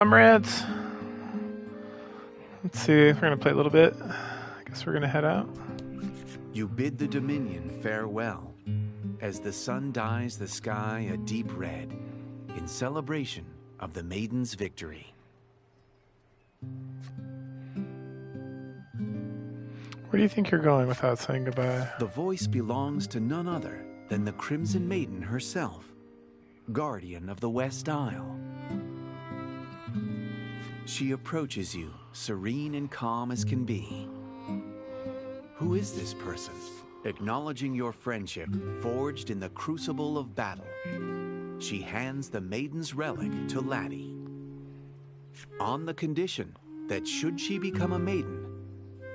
Comrades, let's see. We're gonna play a little bit. I guess we're gonna head out. You bid the Dominion farewell as the sun dyes the sky a deep red in celebration of the Maiden's victory. Where do you think you're going without saying goodbye? The voice belongs to none other than the Crimson Maiden herself, guardian of the West Isle. She approaches you, serene and calm as can be. Who is this person? Acknowledging your friendship, forged in the crucible of battle. She hands the Maiden's relic to Laddie, on the condition that should she become a maiden,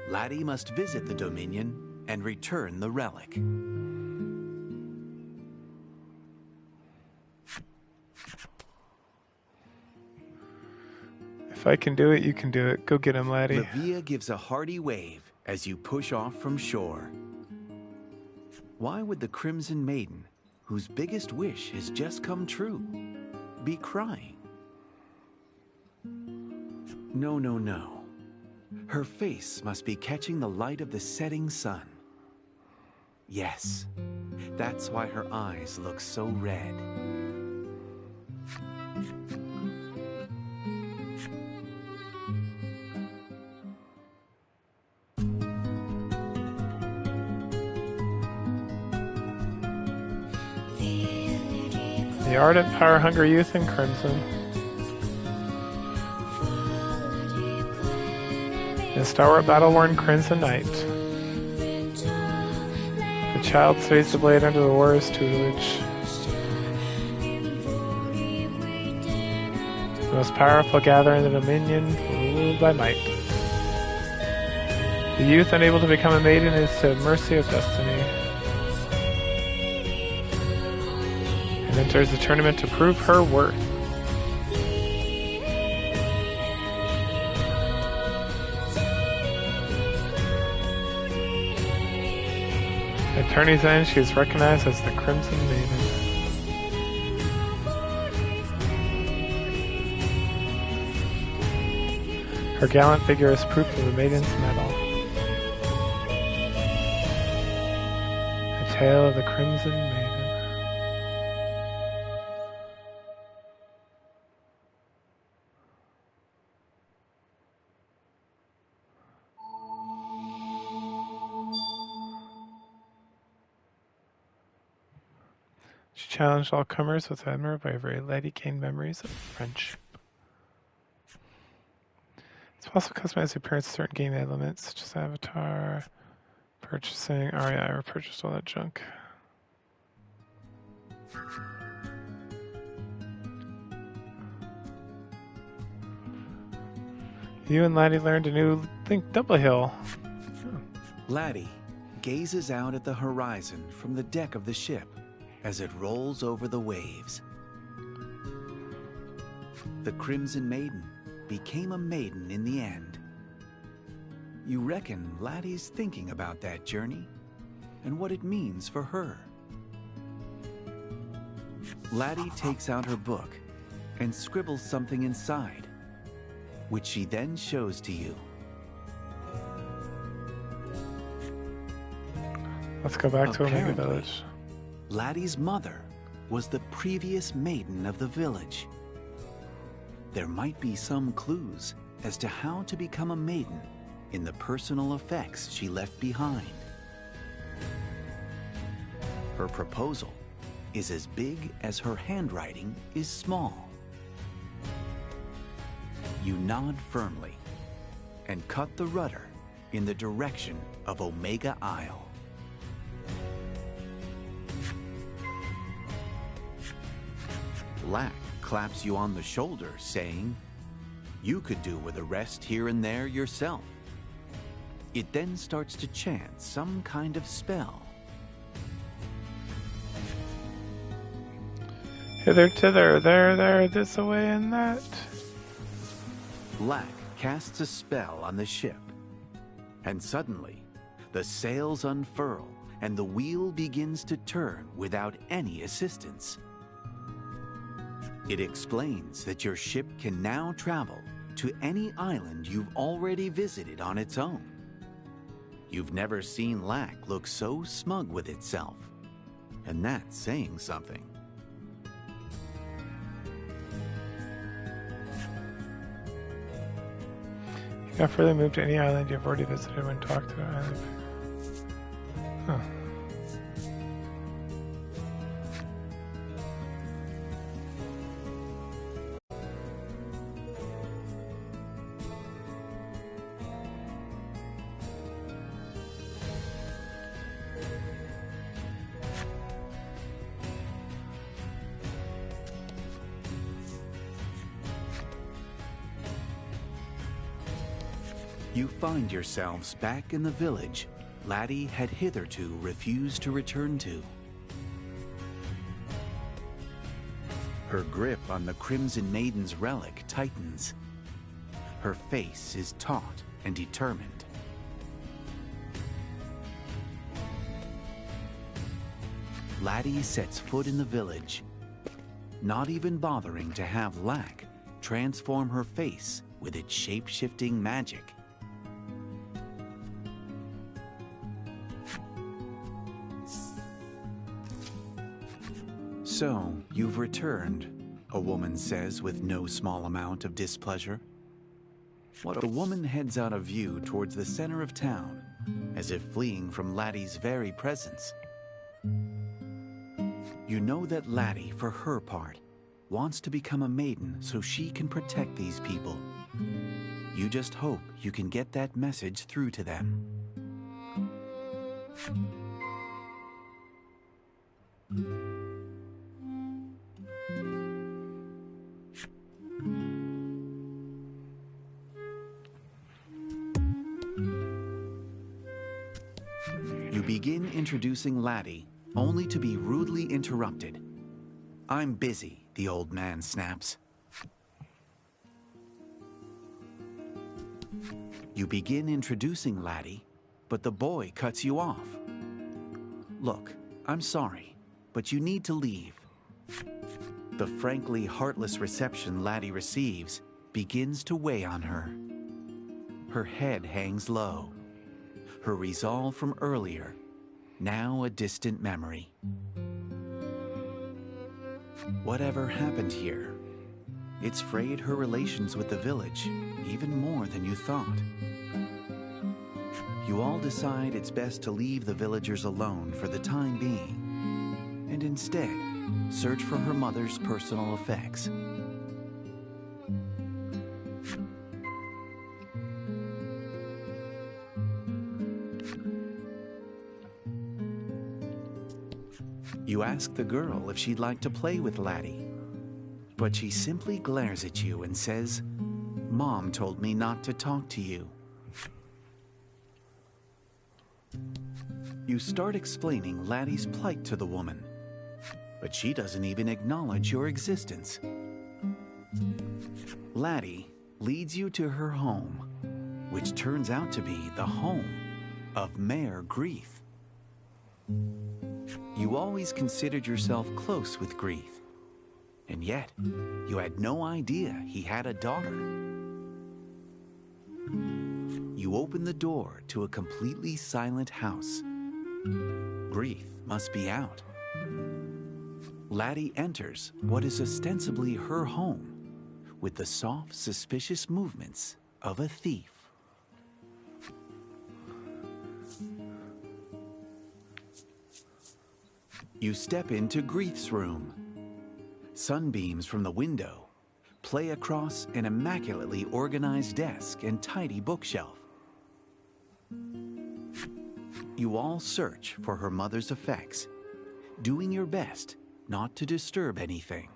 Laddie must visit the Dominion and return the relic. If I can do it, you can do it. Go get him, Laddie. Livia gives a hearty wave as you push off from shore. Why would the Crimson Maiden, whose biggest wish has just come true, be crying? No, no, no. Her face must be catching the light of the setting sun. Yes, that's why her eyes look so red. The ardent, power-hungry youth in crimson. The stalwart, battle-worn crimson knight. The child stays the blade under the warrior's tutelage. The most powerful gathering in the Dominion, ruled by might. The youth unable to become a maiden is to the mercy of destiny. And enters the tournament to prove her worth. At tourney's end, she is recognized as the Crimson Maiden. Her gallant figure is proof of the Maiden's mettle. A tale of the Crimson Maiden. She challenged all comers with admirable bravery. Lady gained memories of friendship. It's possible to customize the appearance of certain game elements, such as avatar, purchasing. Oh yeah, I purchased all that junk. You and Laddie learned a new thing, double hill. Laddie gazes out at the horizon from the deck of the ship as it rolls over the waves. The Crimson Maiden became a maiden in the end. You reckon Laddie's thinking about that journey and what it means for her. Laddie takes out her book and scribbles something inside, which she then shows to you. Let's go back to Omega Apparently, Village. Laddie's mother was the previous maiden of the village. There might be some clues as to how to become a maiden in the personal effects she left behind. Her proposal is as big as her handwriting is small. You nod firmly and cut the rudder in the direction of Omega Isle. Lack claps you on the shoulder, saying, "You could do with a rest here and there yourself." It then starts to chant some kind of spell. Hither, thither, there, this away, and that. Lack casts a spell on the ship, and suddenly, the sails unfurl and the wheel begins to turn without any assistance. It explains that your ship can now travel to any island you've already visited on its own. You've never seen Lack look so smug with itself, and that's saying something. You can further move to any island you've already visited when talked to the island. Huh. You find yourselves back in the village Laddie had hitherto refused to return to. Her grip on the Crimson Maiden's relic tightens. Her face is taut and determined. Laddie sets foot in the village, not even bothering to have Lack transform her face with its shape-shifting magic. So, you've returned, a woman says with no small amount of displeasure. What a woman heads out of view towards the center of town, as if fleeing from Laddie's very presence. You know that Laddie, for her part, wants to become a maiden so she can protect these people. You just hope you can get that message through to them. You begin introducing Laddie, only to be rudely interrupted. "I'm busy," the old man snaps. You begin introducing Laddie, but the boy cuts you off. "Look, I'm sorry, but you need to leave." The frankly heartless reception Laddie receives begins to weigh on her. Her head hangs low. Her resolve from earlier, now a distant memory. Whatever happened here? It's frayed her relations with the village, even more than you thought. You all decide it's best to leave the villagers alone for the time being, and instead search for her mother's personal effects. You ask the girl if she'd like to play with Laddie, but she simply glares at you and says, "Mom told me not to talk to you." You start explaining Laddie's plight to the woman, but she doesn't even acknowledge your existence. Laddie leads you to her home, which turns out to be the home of Mayor Grief. You always considered yourself close with Grief, and yet you had no idea he had a daughter. You open the door to a completely silent house. Grief must be out. Laddie enters what is ostensibly her home with the soft, suspicious movements of a thief. You step into Grief's room. Sunbeams from the window play across an immaculately organized desk and tidy bookshelf. You all search for her mother's effects, doing your best not to disturb anything.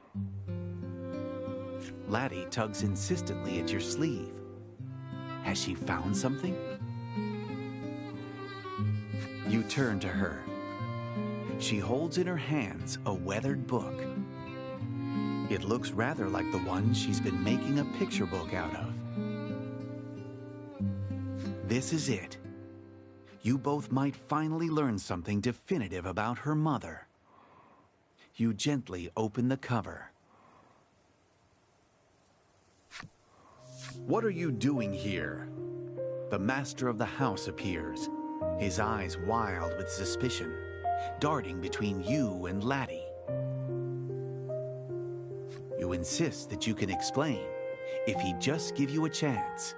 Laddie tugs insistently at your sleeve. Has she found something? You turn to her. She holds in her hands a weathered book. It looks rather like the one she's been making a picture book out of. This is it. You both might finally learn something definitive about her mother. You gently open the cover. What are you doing here? The master of the house appears, his eyes wild with suspicion, darting between you and Laddie. You insist that you can explain, if he'd just give you a chance.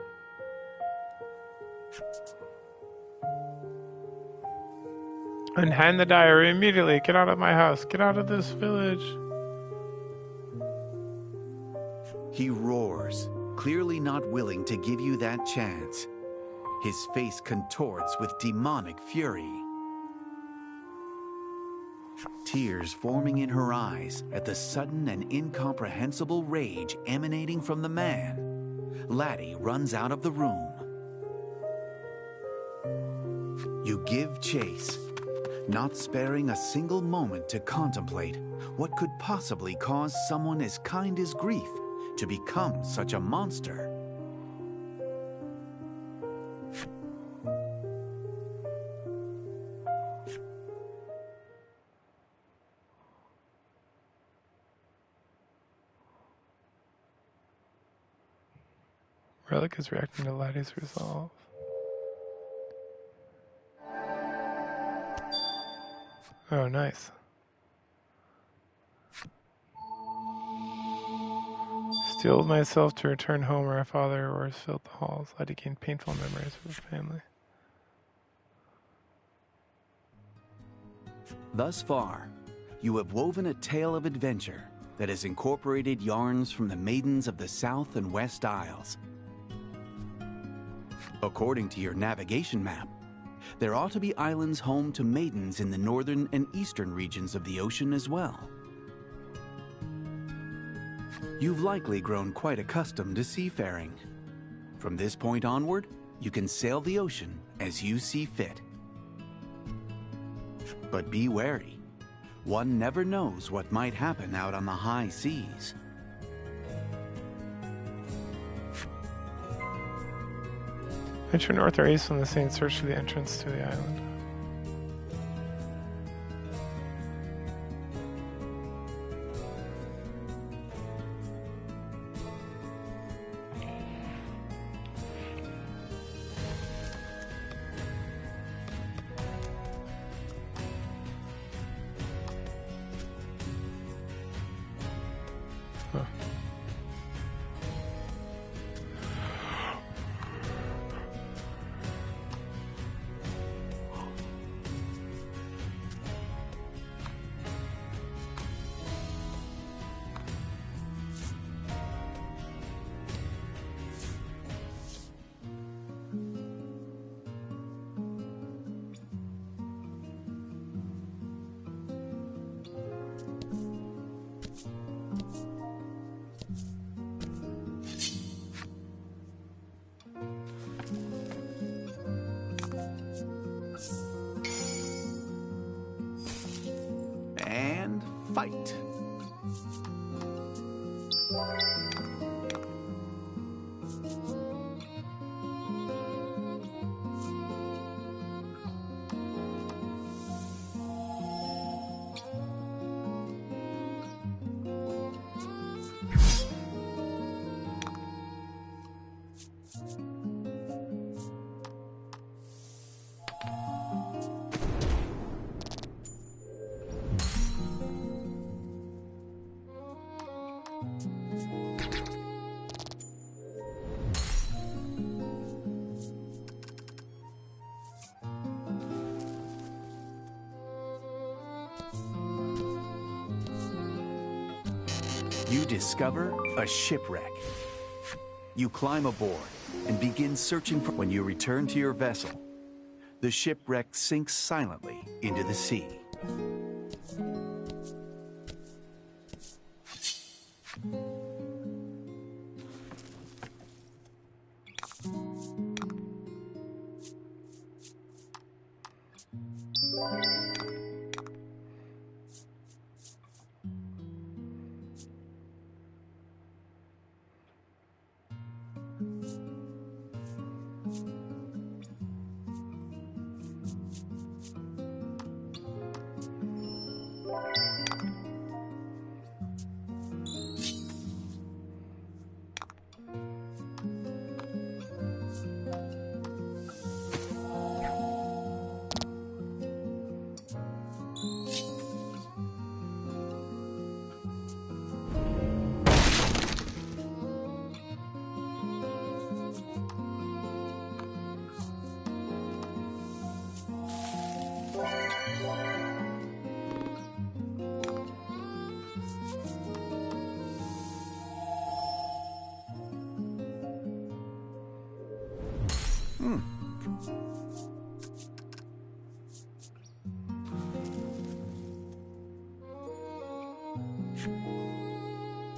Unhand the diary immediately. Get out of my house. Get out of this village. He roars, clearly not willing to give you that chance. His face contorts with demonic fury. Tears forming in her eyes at the sudden and incomprehensible rage emanating from the man, Laddie runs out of the room. You give chase, not sparing a single moment to contemplate what could possibly cause someone as kind as Grief to become such a monster. Relic is reacting to Laddie's resolve. Oh, nice. Steeled myself to return home where our father was filled the halls. Laddie gained painful memories of his family. Thus far, you have woven a tale of adventure that has incorporated yarns from the Maidens of the South and West Isles. According to your navigation map, there ought to be islands home to maidens in the northern and eastern regions of the ocean as well. You've likely grown quite accustomed to seafaring. From this point onward, you can sail the ocean as you see fit. But be wary. One never knows what might happen out on the high seas. Venture north or east on the sea and search for the entrance to the island. Huh. And fight. You discover a shipwreck. You climb aboard and begin searching for. When you return to your vessel, the shipwreck sinks silently into the sea.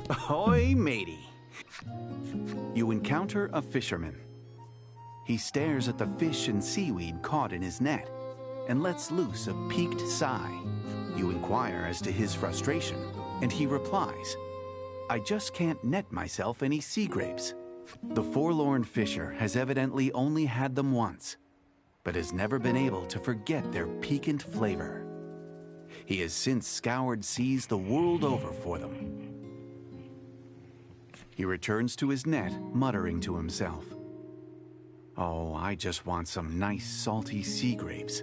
Ahoy, matey. You encounter a fisherman. He stares at the fish and seaweed caught in his net and lets loose a peaked sigh. You inquire as to his frustration, and he replies, "I just can't net myself any sea grapes." The forlorn fisher has evidently only had them once, but has never been able to forget their piquant flavor. He has since scoured seas the world over for them. He returns to his net, muttering to himself, "Oh, I just want some nice salty sea grapes."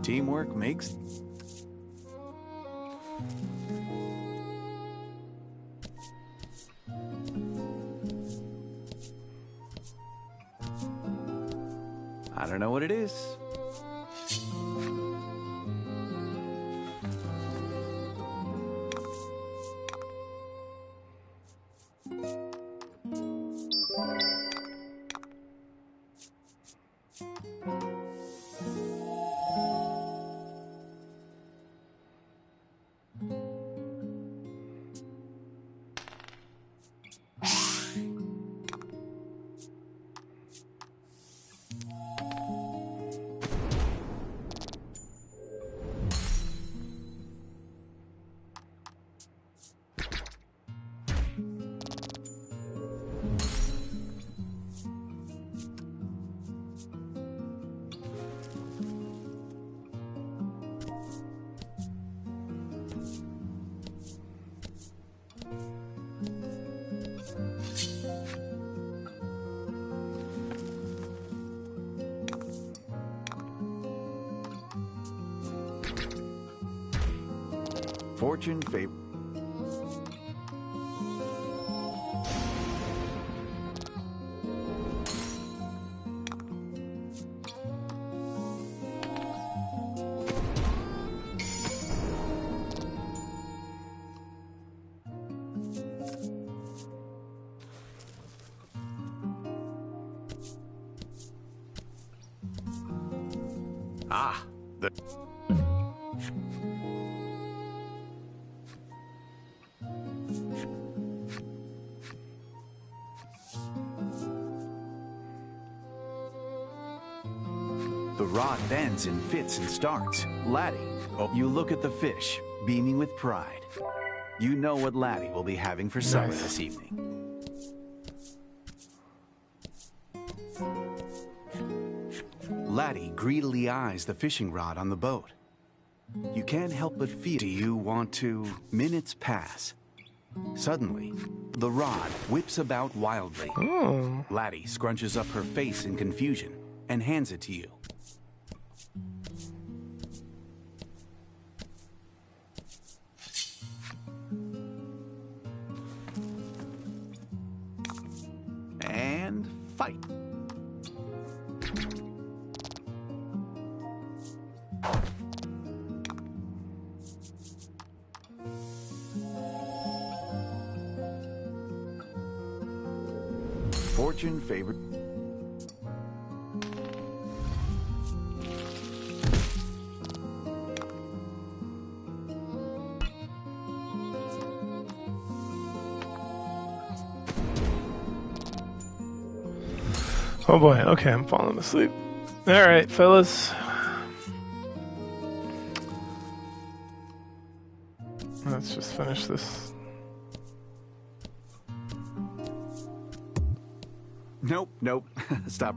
Teamwork makes... I don't know what it is. Fortune favor. Ah, the... The rod bends and fits and starts. Laddie, you look at the fish, beaming with pride. You know what Laddie will be having for supper this evening. Laddie greedily eyes the fishing rod on the boat. You can't help but feel. Do you want to? Minutes pass. Suddenly, the rod whips about wildly. Oh. Laddie scrunches up her face in confusion and hands it to you. And fight. Fortune favored. Oh boy, okay, I'm falling asleep. Alright, fellas. Let's just finish this. Nope, nope. Stop.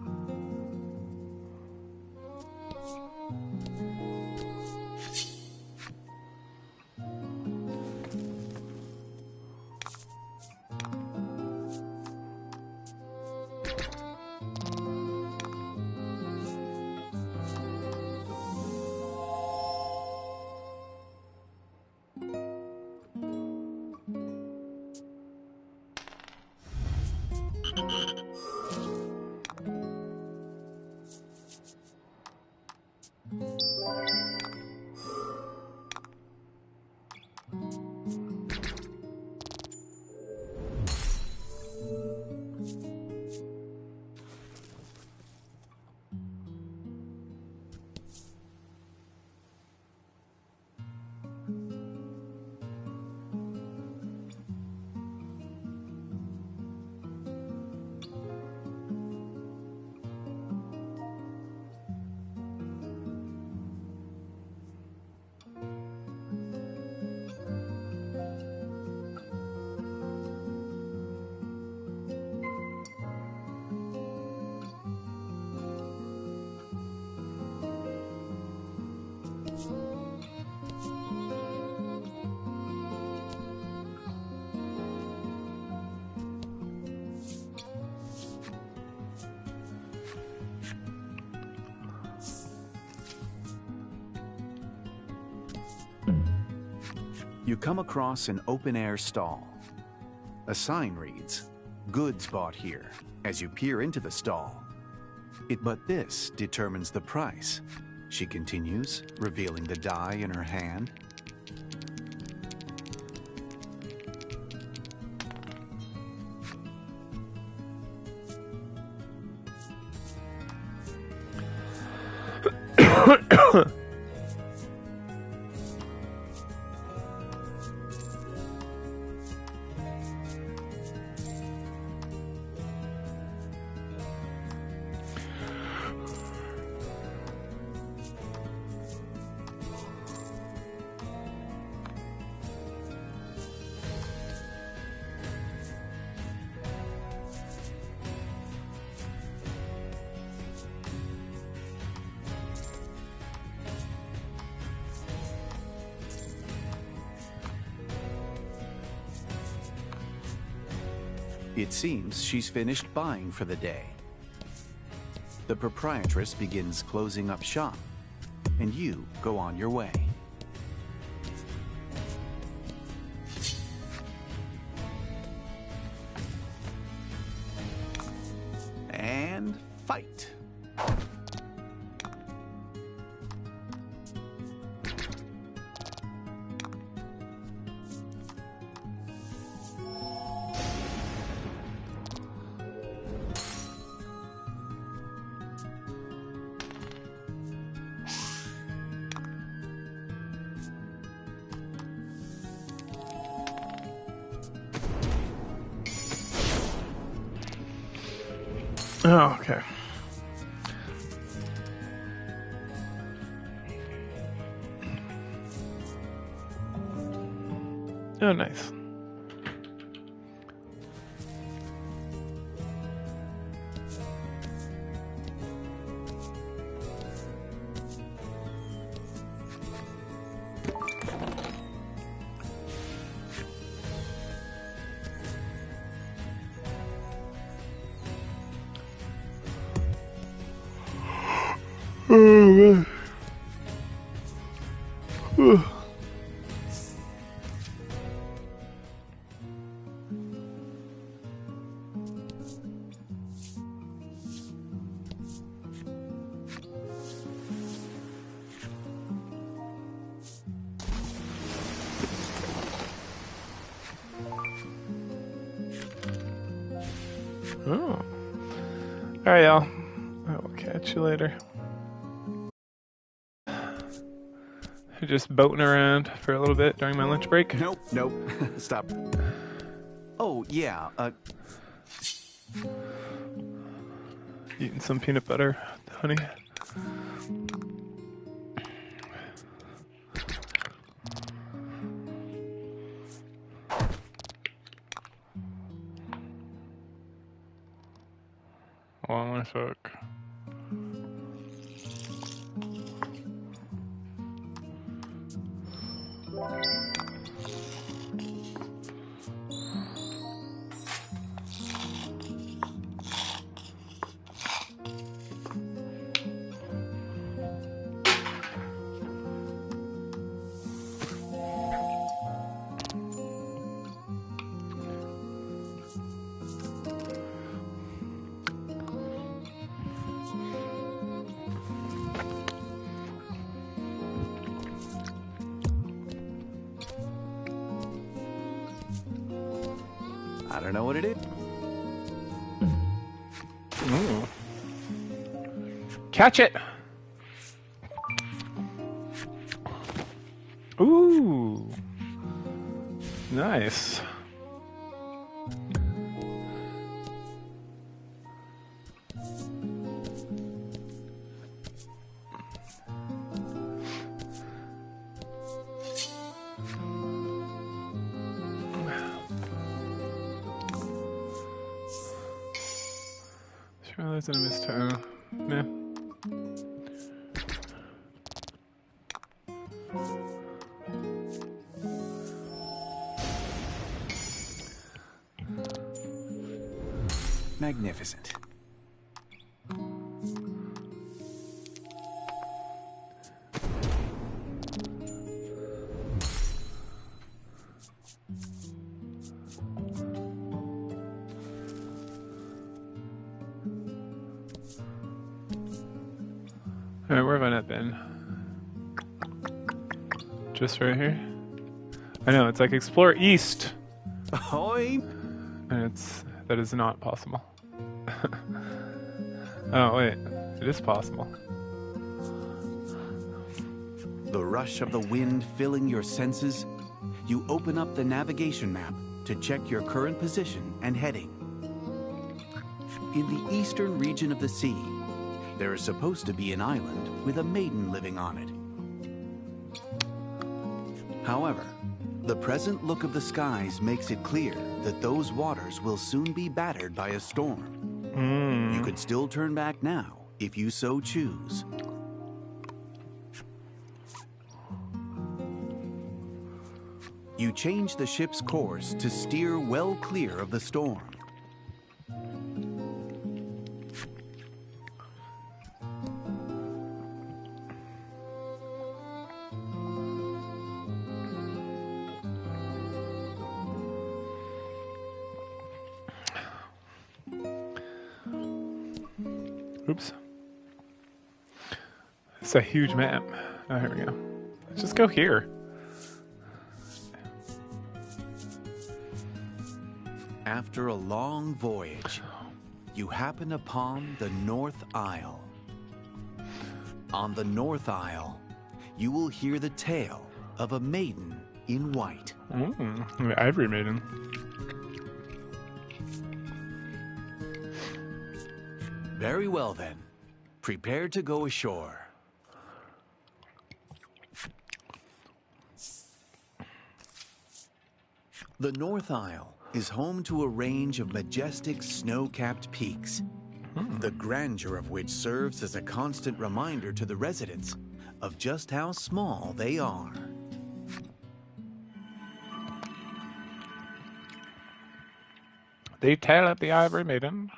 You come across an open-air stall. A sign reads, "Goods bought here," as you peer into the stall. But this determines the price, she continues, revealing the die in her hand. It seems she's finished buying for the day. The proprietress begins closing up shop, and you go on your way. And fight. Oh, okay. Oh, nice. Oh, man. Oh. Alright, y'all. I will catch you later. Just boating around for a little bit during my lunch break. Nope, nope. Stop. Oh, yeah, Eating some peanut butter, honey. Hold on one sec. I don't know what it is. Ooh. Catch it! Ooh! Nice. Sure, there's enemies too. Meh. Magnificent. Alright, where have I not been? Just right here? I know, it's like explore east! Ahoy! And that is not possible. Oh, wait. It is possible. The rush of the wind filling your senses, you open up the navigation map to check your current position and heading. In the eastern region of the sea, there is supposed to be an island with a maiden living on it. However, the present look of the skies makes it clear that those waters will soon be battered by a storm. You could still turn back now if you so choose. You change the ship's course to steer well clear of the storm. Oops. It's a huge map. Oh, here we go. Let's just go here. After a long voyage, you happen upon the North Isle. On the North Isle, you will hear the tale of a maiden in white. The Ivory Maiden. Very well then. Prepare to go ashore. The North Isle is home to a range of majestic snow-capped peaks, the grandeur of which serves as a constant reminder to the residents of just how small they are. The tale of the Ivory Maiden.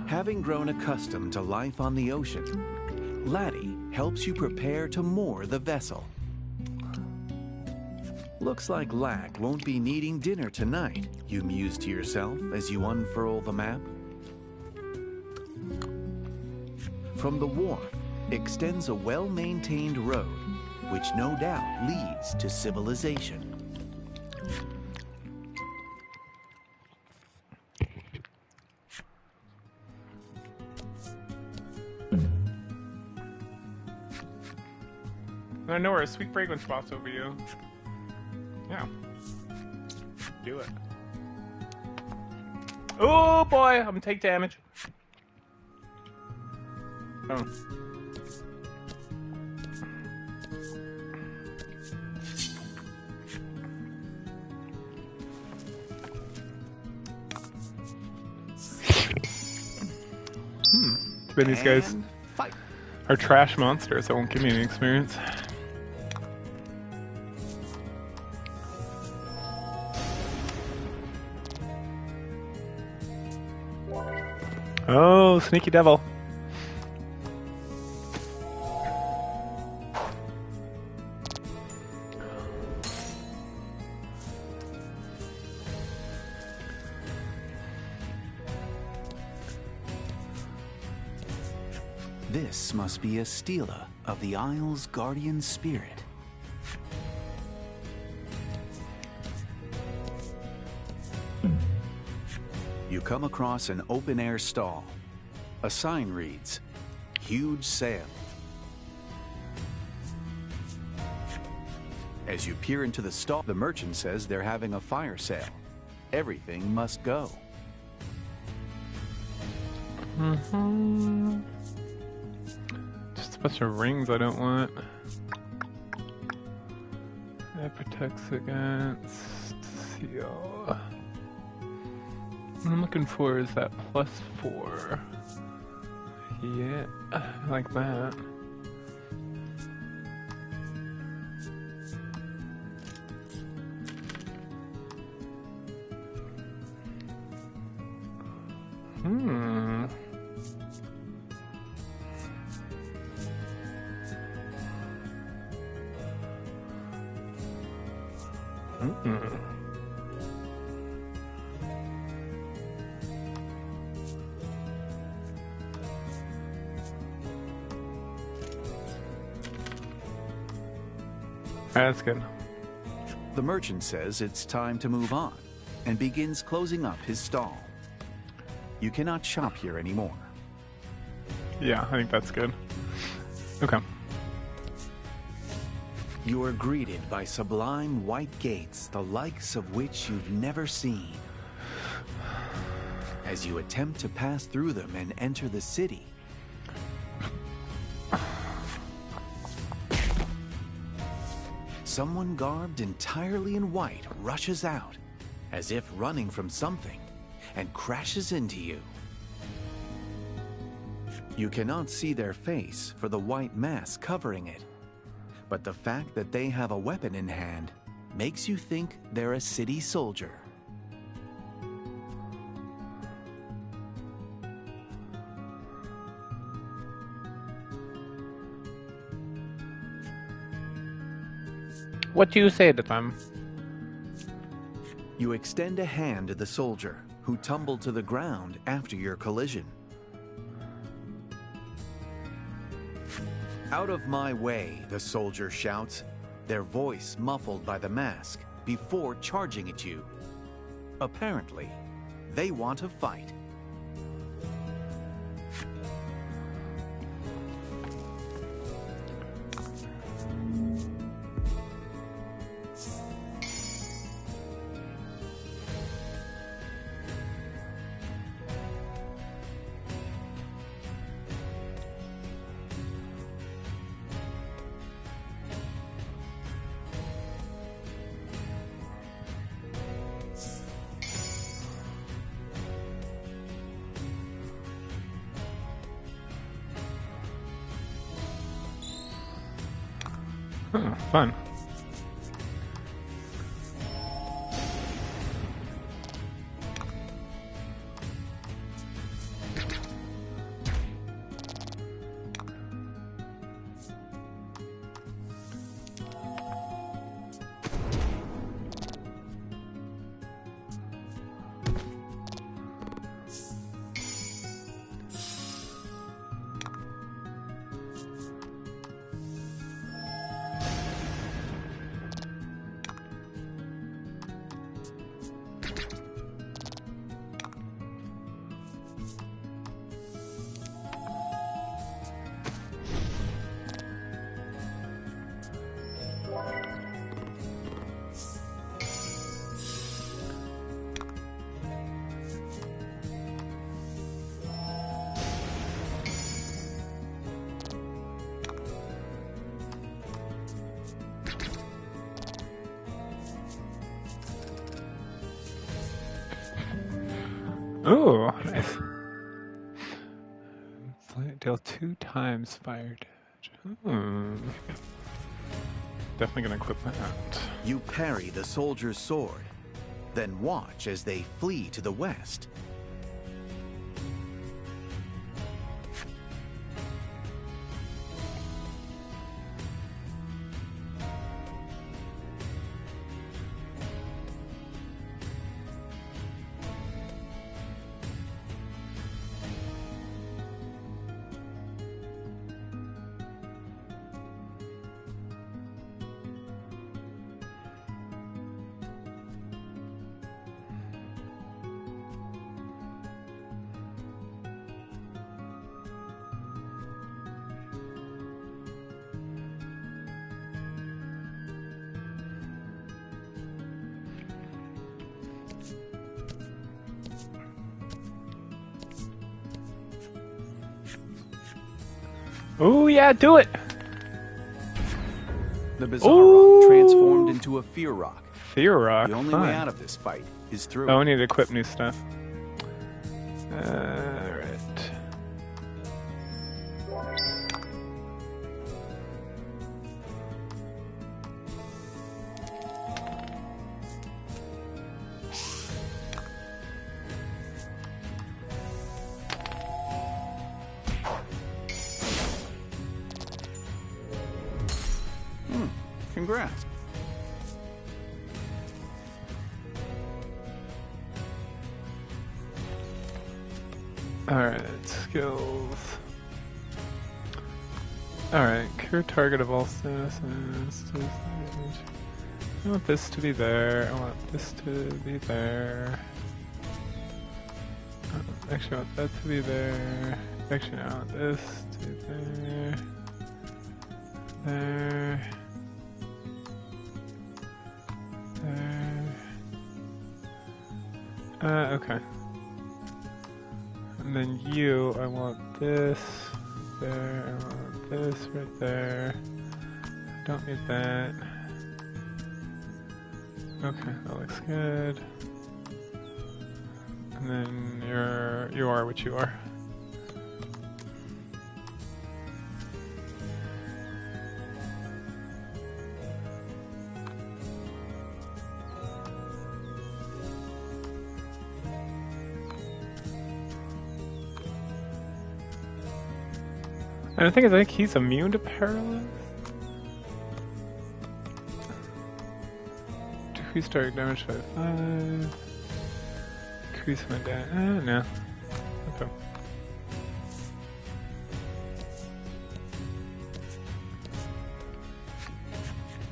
Having grown accustomed to life on the ocean, Laddie helps you prepare to moor the vessel. Looks like Lack won't be needing dinner tonight, you muse to yourself as you unfurl the map. From the wharf extends a well-maintained road, which no doubt leads to civilization. I know where a sweet fragrance spots over you. Yeah. Do it. Oh boy, I'm gonna take damage. Oh. Too bad these guys And fight. are trash monsters that won't give me any experience. Oh, sneaky devil. This must be a stela of the Isle's guardian spirit. You come across an open-air stall. A sign reads, "Huge sale." As you peer into the stall, the merchant says they're having a fire sale. Everything must go. Just a bunch of rings I don't want. That protects against seal. What I'm looking for is that +4. Yeah, I like that. That's good. The merchant says it's time to move on and begins closing up his stall. You cannot shop here anymore. Yeah, I think that's good. Okay. You are greeted by sublime white gates, the likes of which you've never seen. As you attempt to pass through them and enter the city, someone garbed entirely in white rushes out, as if running from something, and crashes into you. You cannot see their face for the white mask covering it, but the fact that they have a weapon in hand makes you think they're a city soldier. What do you say to them? You extend a hand to the soldier, who tumbled to the ground after your collision. "Out of my way," the soldier shouts, their voice muffled by the mask, before charging at you. Apparently, they want to fight. Oh, fun. Ooh, nice. Deal 2 times fire damage. Definitely gonna equip that. You parry the soldier's sword, then watch as they flee to the west. Oh yeah, do it! The bizarre rock transformed into a fear rock. Fear rock. The only way out of this fight is through. Oh, we need to equip new stuff. Alright. Congrats. Alright, skills. Alright, cure target of all statuses. I want this to be there. I want this to be there. Actually, I want that to be there. Actually, I want this to be there. There. There. Okay. And then you, I want this there, I want this right there. I don't need that. Okay, that looks good. And then you are what you are. And the thing is, I think he's immune to paralysis. Decrease target damage by 5. Increase my damage. No. Okay.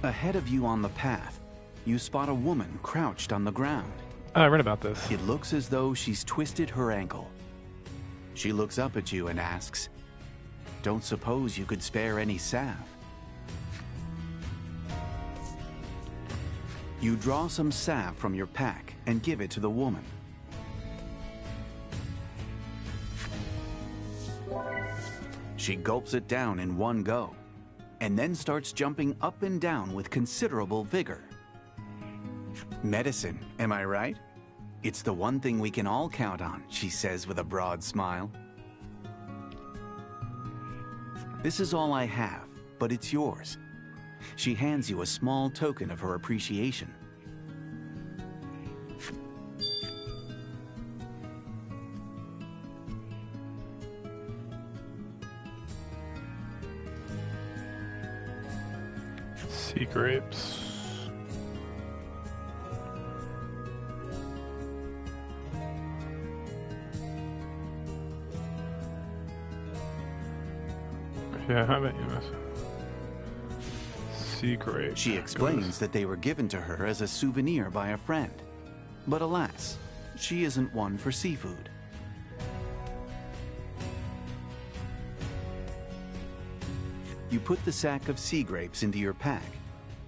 Ahead of you on the path, you spot a woman crouched on the ground. I read about this. It looks as though she's twisted her ankle. She looks up at you and asks, "Don't suppose you could spare any salve?" You draw some salve from your pack and give it to the woman. She gulps it down in one go, and then starts jumping up and down with considerable vigor. Medicine, am I right? It's the one thing we can all count on, she says with a broad smile. This is all I have, but it's yours. She hands you a small token of her appreciation. Sea grapes. Yeah, how about you, miss? Sea grape. She explains that they were given to her as a souvenir by a friend. But alas, she isn't one for seafood. You put the sack of sea grapes into your pack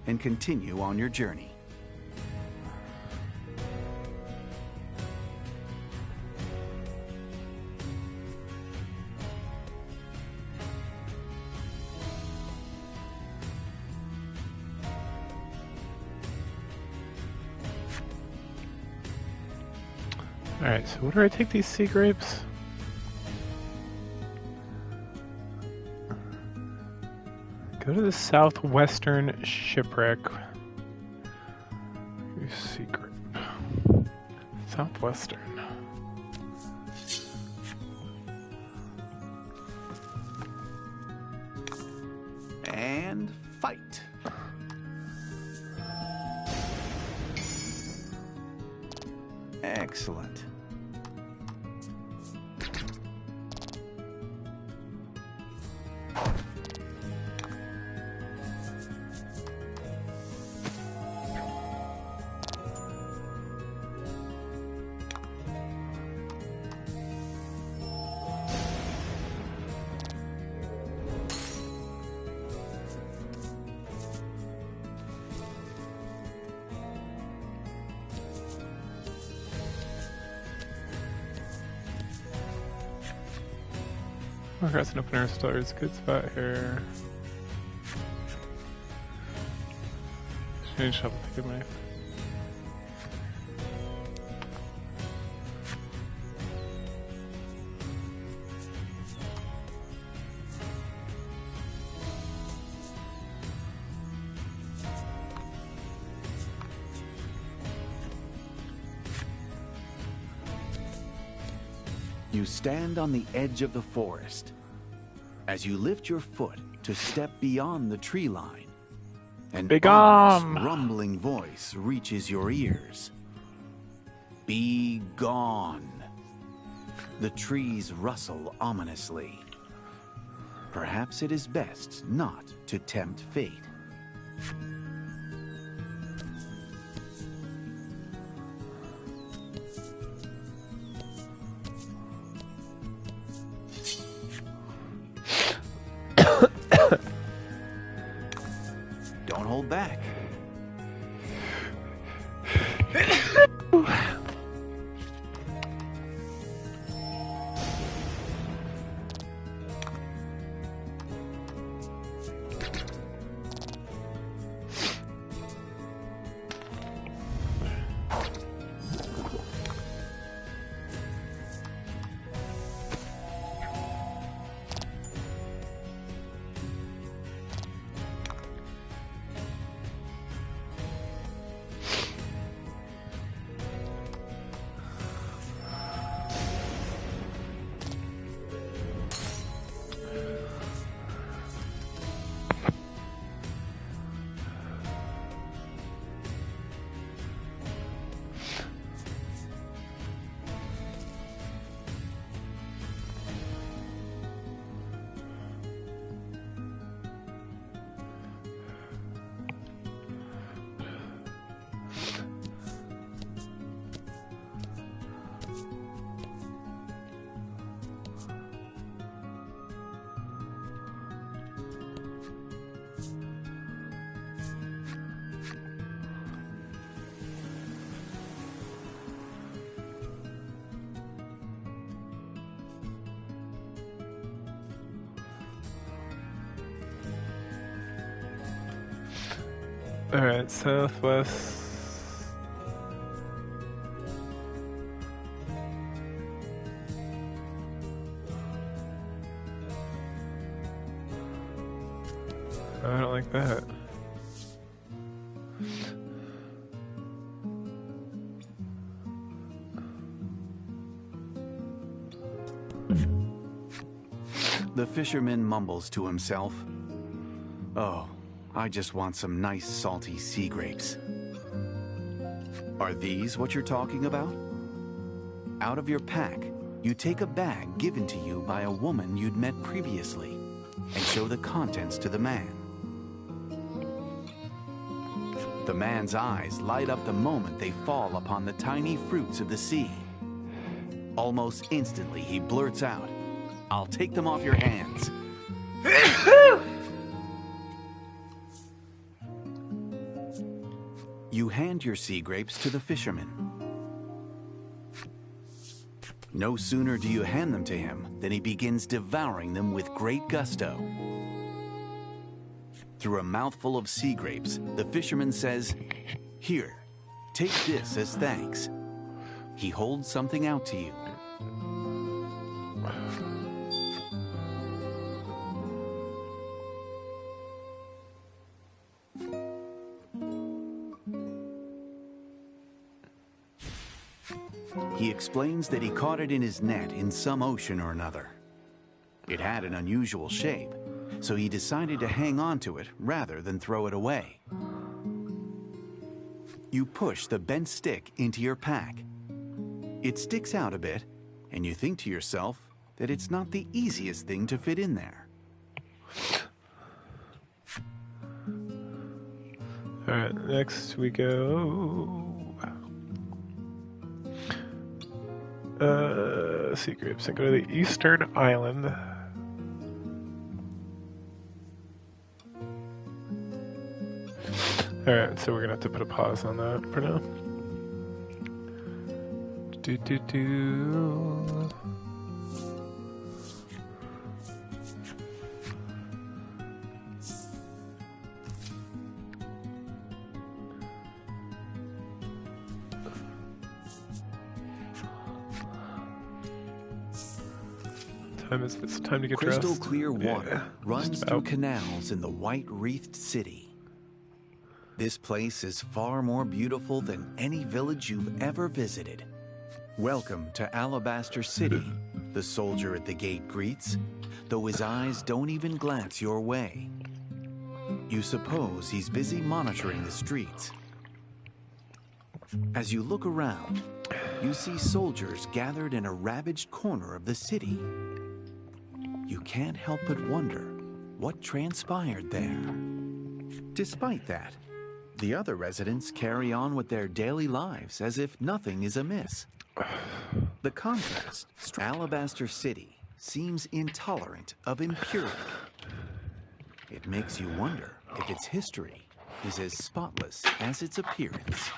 and continue on your journey. Alright, so where do I take these sea grapes? Go to the southwestern shipwreck. Sea grape. Southwestern. And fight. Excellent. Oh, grass and open air stars. Good spot here. Change shovel, take a knife. You stand on the edge of the forest. As you lift your foot to step beyond the tree line, an ominous rumbling voice reaches your ears. Be gone. The trees rustle ominously. Perhaps it is best not to tempt fate. Don't hold back. Alright, southwest. I don't like that. The fisherman mumbles to himself, "Oh, I just want some nice salty sea grapes." Are these what you're talking about? Out of your pack, you take a bag given to you by a woman you'd met previously and show the contents to the man. The man's eyes light up the moment they fall upon the tiny fruits of the sea. Almost instantly, he blurts out, "I'll take them off your hands." You hand your sea grapes to the fisherman. No sooner do you hand them to him than he begins devouring them with great gusto. Through a mouthful of sea grapes, the fisherman says, "Here, take this as thanks." He holds something out to you. He explains that he caught it in his net in some ocean or another. It had an unusual shape, so he decided to hang on to it rather than throw it away. You push the bent stick into your pack. It sticks out a bit, and you think to yourself that it's not the easiest thing to fit in there. Alright, next we go... sea groups and go to the eastern island. Alright, so we're gonna have to put a pause on that for now. It's time to get dressed. Crystal clear water runs through canals in the white-wreathed city. This place is far more beautiful than any village you've ever visited. Welcome to Alabaster City, the soldier at the gate greets, though his eyes don't even glance your way. You suppose he's busy monitoring the streets. As you look around, you see soldiers gathered in a ravaged corner of the city. You can't help but wonder what transpired there. Despite that, the other residents carry on with their daily lives as if nothing is amiss. The contrast, Alabaster City seems intolerant of impurity. It makes you wonder if its history is as spotless as its appearance.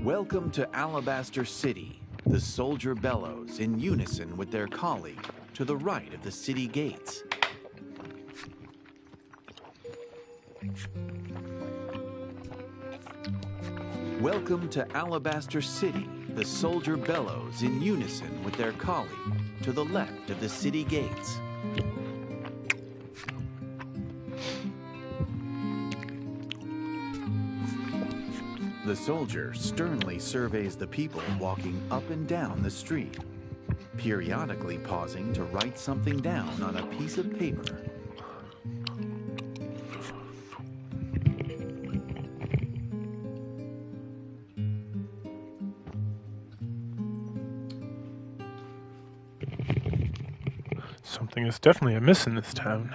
Welcome to Alabaster City. The soldier bellows in unison with their colleague to the right of the city gates. Welcome to Alabaster City. The soldier bellows in unison with their colleague to the left of the city gates. The soldier sternly surveys the people walking up and down the street, periodically pausing to write something down on a piece of paper. Something is definitely amiss in this town.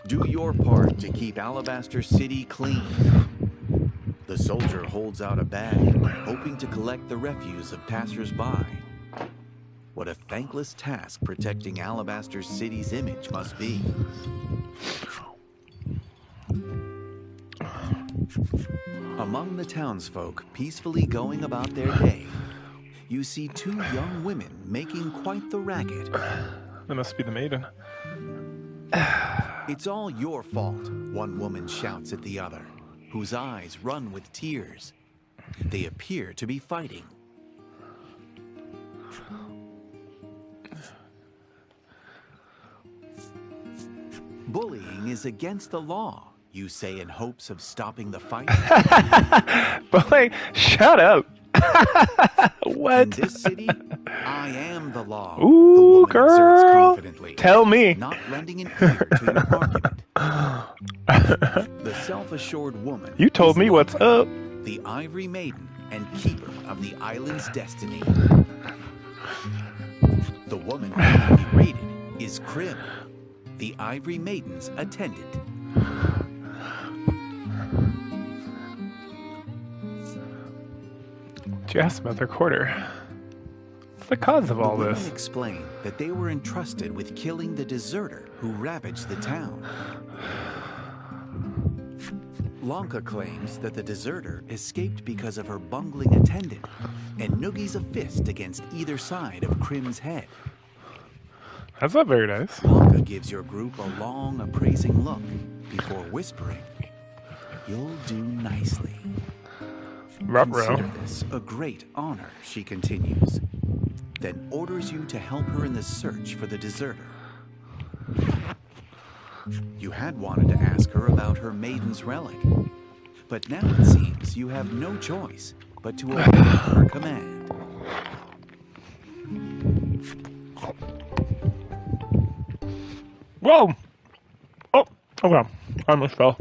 Do your part to keep Alabaster City clean. The soldier holds out a bag, hoping to collect the refuse of passers-by. What a thankless task protecting Alabaster City's image must be. Among the townsfolk peacefully going about their day, you see two young women making quite the racket. That must be the Maiden. It's all your fault, one woman shouts at the other, whose eyes run with tears. They appear to be fighting. Bullying is against the law, you say in hopes of stopping the fight. Boy, shut up. What? In this city, I am the law. Ooh, the woman girl. asserts confidently, tell me. not lending an ear to your argument. The self-assured woman. You told me what's up. The Ivory Maiden and keeper of the island's destiny. The woman being berated is Crib, the Ivory Maiden's attendant. She asked about their quarter. What's the cause of all The women this? explained that they were entrusted with killing the deserter who ravaged the town. Lanka claims that the deserter escaped because of her bungling attendant and noogies a fist against either side of Krim's head. That's not very nice. Lanka gives your group a long, appraising look before whispering, "You'll do nicely." Consider this a great honor, she continues, then orders you to help her in the search for the deserter. You had wanted to ask her about her Maiden's relic, but now it seems you have no choice but to obey her command. Whoa! Oh, okay. I almost fell.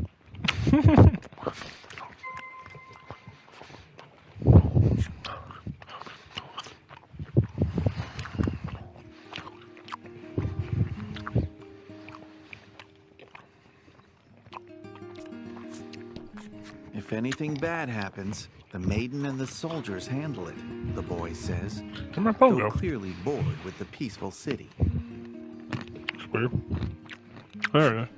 If anything bad happens, the Maiden and the soldiers handle it, the boy says, Where'd my phone though go? clearly bored with the peaceful city. It's weird. There it is.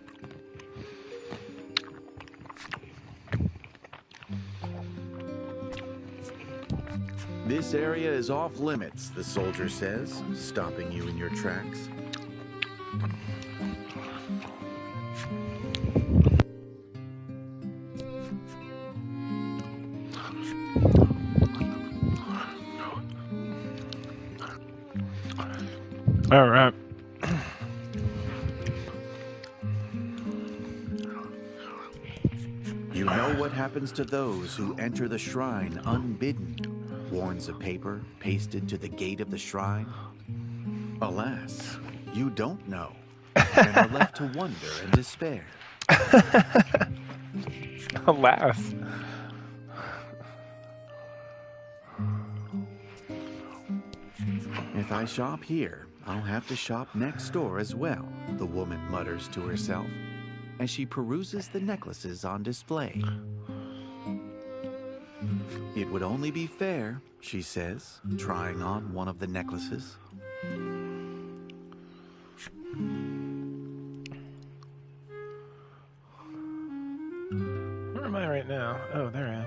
This area is off limits, the soldier says, stopping you in your tracks. All right. You know what happens to those who enter the shrine unbidden, warns a paper pasted to the gate of the shrine. Alas, you don't know, and are left to wonder and despair. Alas. If I shop here, I'll have to shop next door as well, the woman mutters to herself as she peruses the necklaces on display. It would only be fair, she says, trying on one of the necklaces. Where am I right now? Oh, there I am.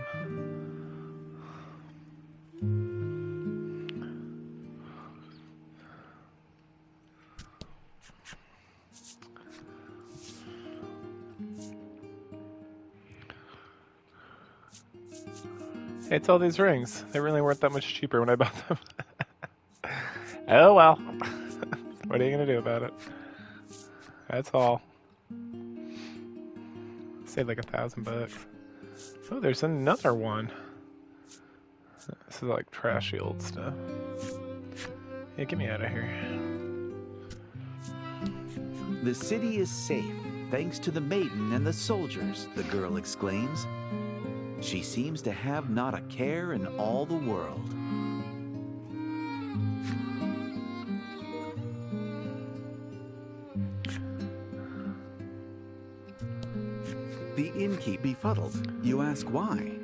Hey, it's all these rings. They really weren't that much cheaper when I bought them. Oh well. What are you gonna do about it? That's all. Saved like $1,000. Oh, there's another one. This is like trashy old stuff. Yeah, get me out of here. The city is safe, thanks to the Maiden and the soldiers, the girl exclaims. She seems to have not a care in all the world. The innkeep befuddled. You ask why?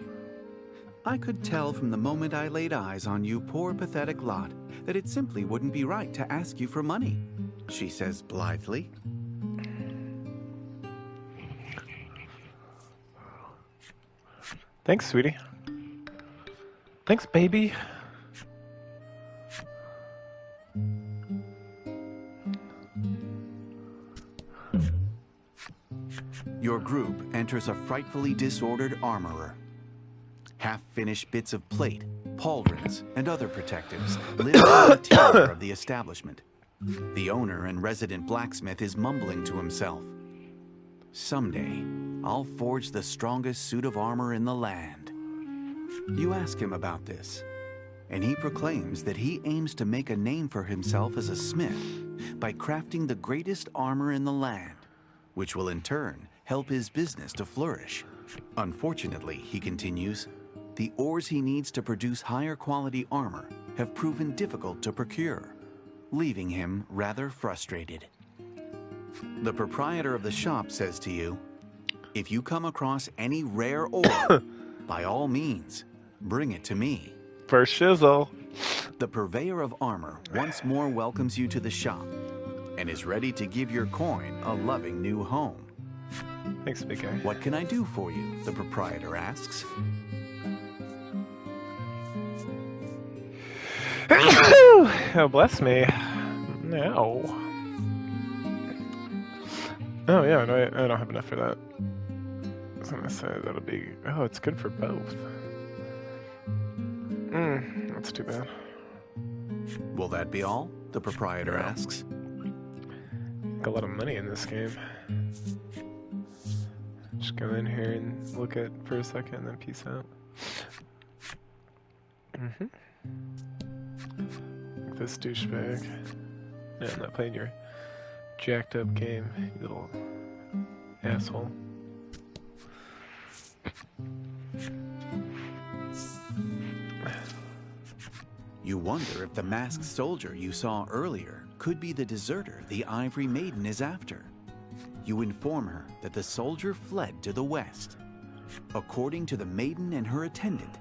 I could tell from the moment I laid eyes on you poor pathetic lot that it simply wouldn't be right to ask you for money, she says blithely. Thanks, sweetie. Thanks, baby. Your group enters a frightfully disordered armorer. Half-finished bits of plate, pauldrons, and other protectives litter the interior of the establishment. The owner and resident blacksmith is mumbling to himself. Someday, I'll forge the strongest suit of armor in the land. You ask him about this, and he proclaims that he aims to make a name for himself as a smith by crafting the greatest armor in the land, which will in turn help his business to flourish. Unfortunately, he continues, the ores he needs to produce higher quality armor have proven difficult to procure, leaving him rather frustrated. The proprietor of the shop says to you, if you come across any rare ore, by all means, bring it to me. For shizzle. The purveyor of armor once more welcomes you to the shop and is ready to give your coin a loving new home. Thanks, big guy. What can I do for you? The proprietor asks. Oh, bless me. No. Oh, yeah, no, I don't have enough for that. I was gonna say that'll be... Oh, it's good for both. That's too bad. Will that be all? The proprietor asks. Got a lot of money in this game. Just go in here and look at for a second and then peace out. Like this douchebag. No, I'm not playing your jacked up game, you little asshole. You wonder if the masked soldier you saw earlier could be the deserter the Ivory Maiden is after. You inform her that the soldier fled to the west. According to the Maiden and her attendant,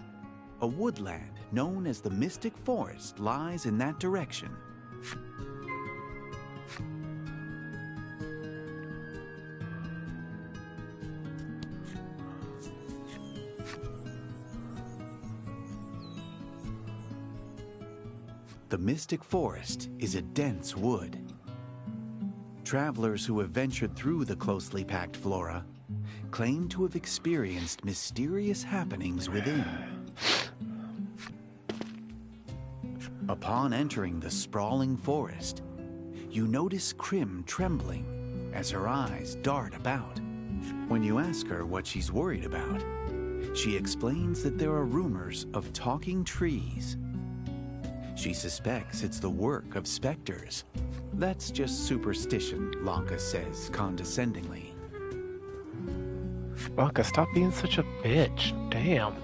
a woodland known as the Mystic Forest lies in that direction. The Mystic Forest is a dense wood. Travelers who have ventured through the closely packed flora claim to have experienced mysterious happenings within. Upon entering the sprawling forest, you notice Krim trembling as her eyes dart about. When you ask her what she's worried about, she explains that there are rumors of talking trees. She suspects it's the work of specters. That's just superstition, Lanka says condescendingly. Lanka, stop being such a bitch. Damn.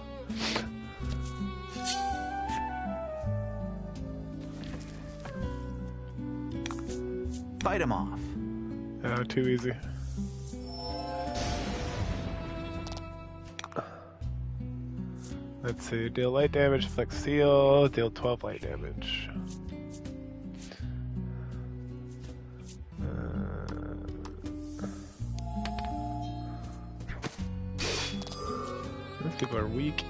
Fight him off. Oh, too easy. Let's see, deal light damage, flex seal, deal 12 light damage. These people are weak.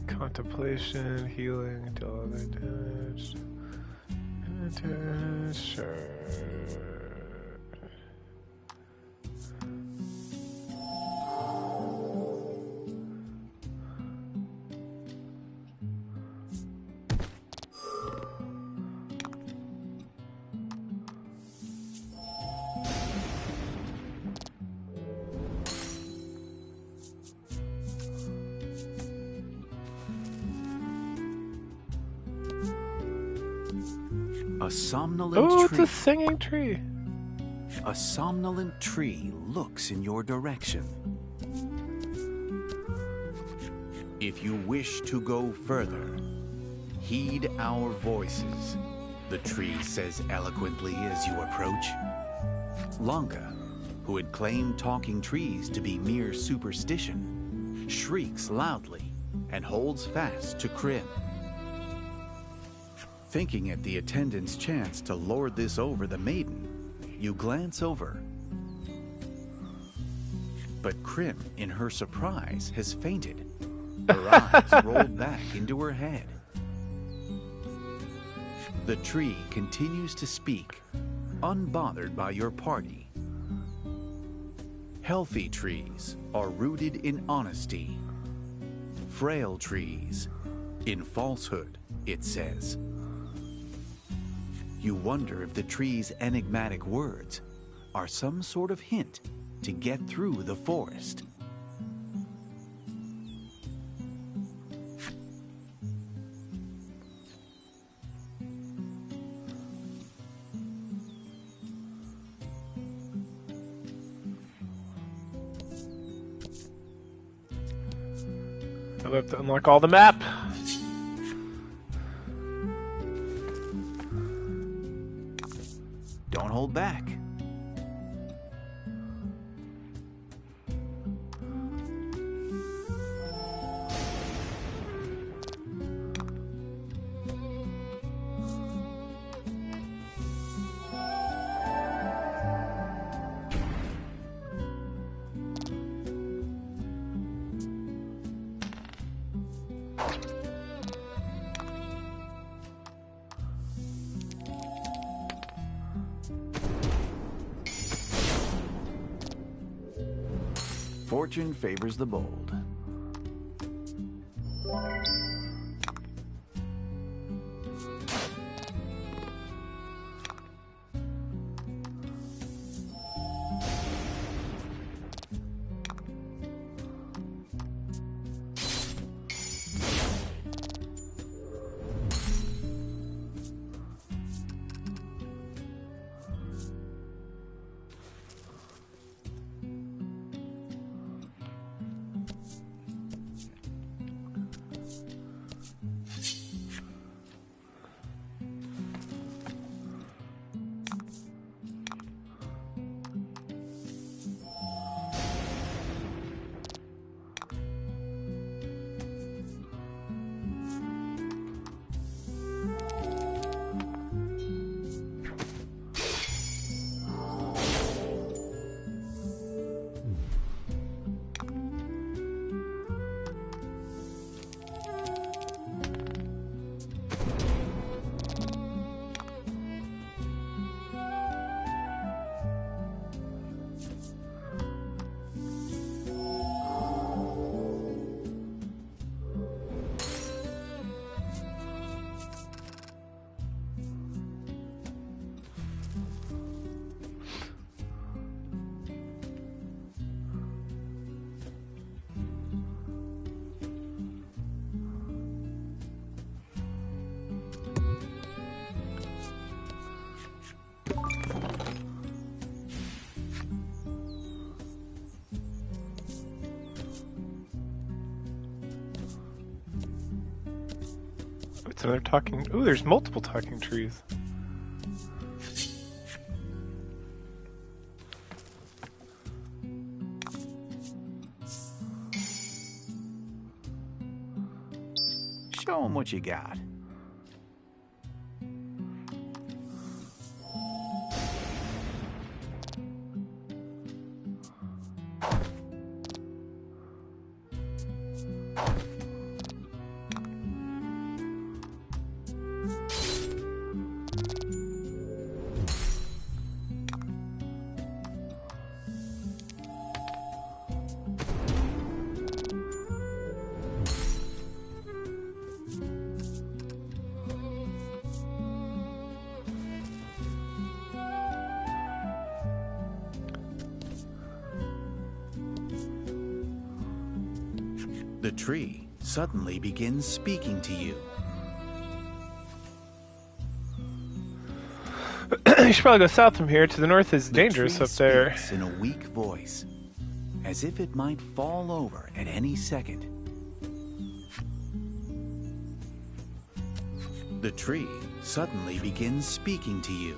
Contemplation, healing, deal other damage. Sure. A somnolent Oh, tree. it's a singing tree. A somnolent tree looks in your direction. If you wish to go further, heed our voices, the tree says eloquently as you approach. Lanka, who had claimed talking trees to be mere superstition, shrieks loudly and holds fast to Krim. Thinking at the attendant's chance to lord this over the Maiden, you glance over. But Krim, in her surprise, has fainted. Her eyes rolled back into her head. The tree continues to speak, unbothered by your party. Healthy trees are rooted in honesty. Frail trees in falsehood, it says. You wonder if the tree's enigmatic words are some sort of hint to get through the forest. I'll have to unlock all the map. Don't hold back. Fortune favors the bold. It's another talking. Ooh, there's multiple talking trees. Show 'em what you got. The tree suddenly begins speaking to you. You should probably go south from here. To the north is The dangerous tree up there. speaks in a weak voice, as if it might fall over at any second. The tree suddenly begins speaking to you.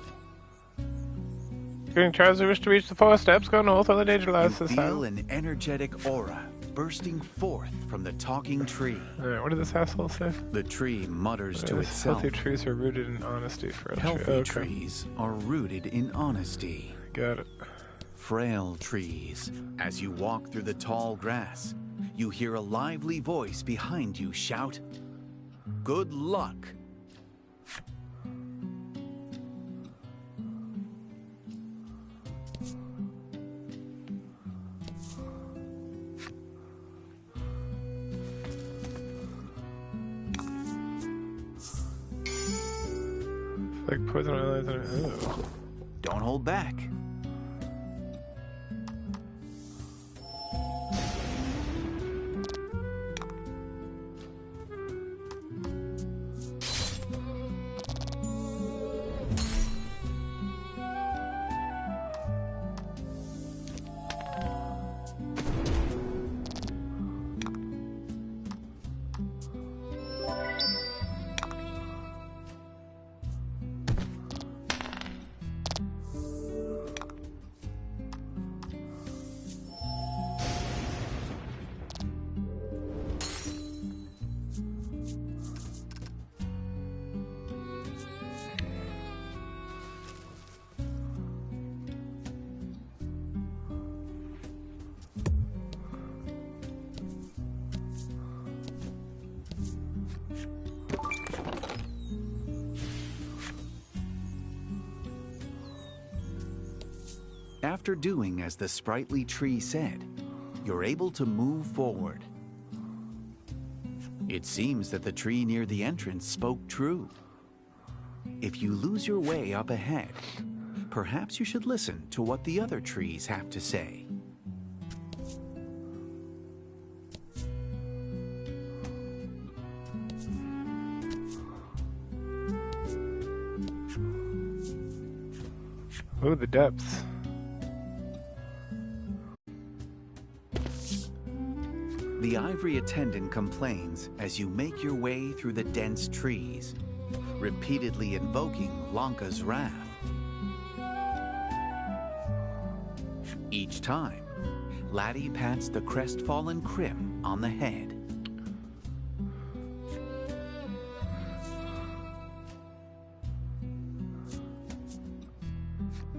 During trials, we wish to reach the 4 steps. Go north on the danger You lies this feel time. an energetic aura bursting forth from the talking tree. Alright, what did this asshole say? The tree mutters to itself. Healthy trees are rooted in honesty. Frail Healthy okay. trees are rooted in honesty. Got it. Frail trees. As you walk through the tall grass, you hear a lively voice behind you shout, "Good luck." Like poison eyelids and ooh. Don't hold back. After doing as the sprightly tree said, you're able to move forward. It seems that the tree near the entrance spoke true. If you lose your way up ahead, perhaps you should listen to what the other trees have to say. Oh, the depths. The ivory attendant complains as you make your way through the dense trees, repeatedly invoking Lanka's wrath. Each time, Laddie pats the crestfallen Krim on the head.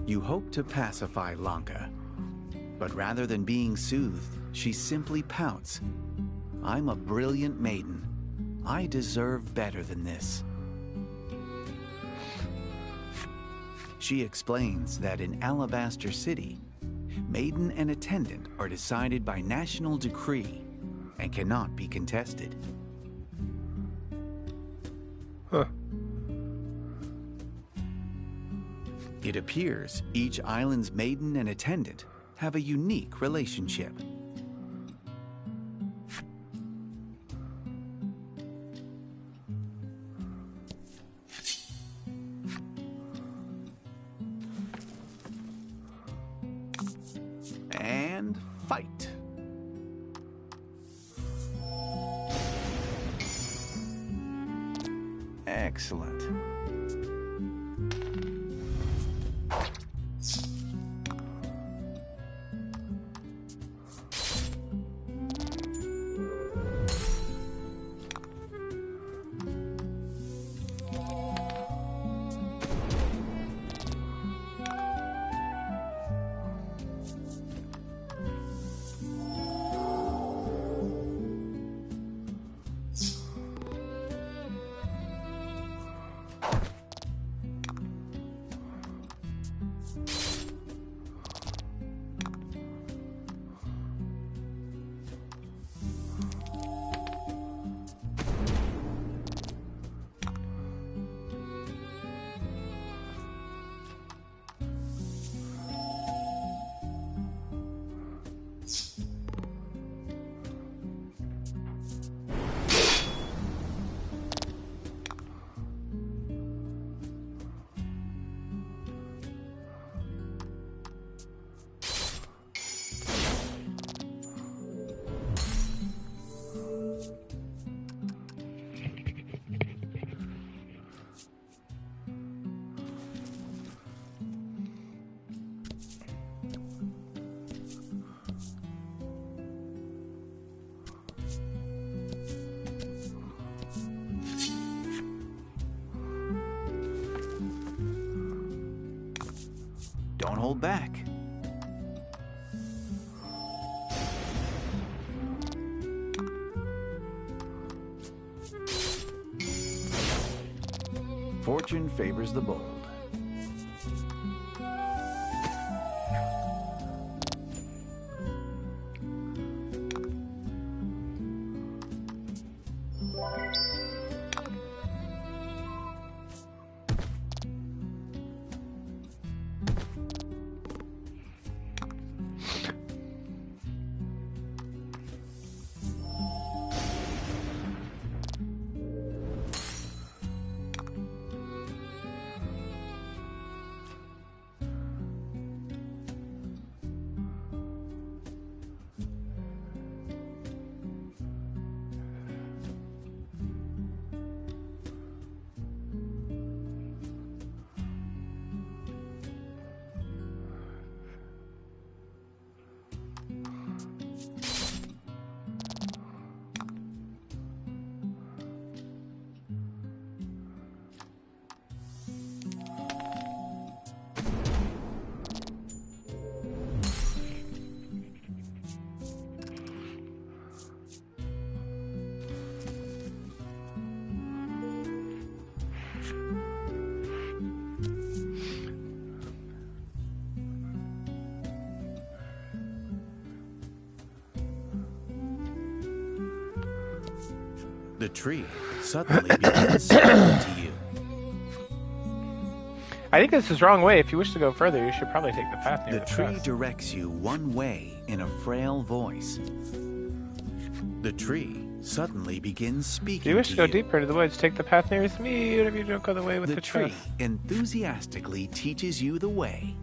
You hope to pacify Lanka, but rather than being soothed, she simply pouts. I'm a brilliant maiden. I deserve better than this. She explains that in Alabaster City, maiden and attendant are decided by national decree and cannot be contested. Huh. It appears each island's maiden and attendant have a unique relationship. And fight. Excellent. Don't hold back. Fortune favors the bold. The tree suddenly begins speaking to you. I think this is the wrong way. If you wish to go further, you should probably take the path near The the tree chest. directs you one way in a frail voice. The tree suddenly begins speaking If you wish to go you. deeper into the woods, take the path nearest me, even if you don't go the way with The the tree chest. enthusiastically teaches you the way.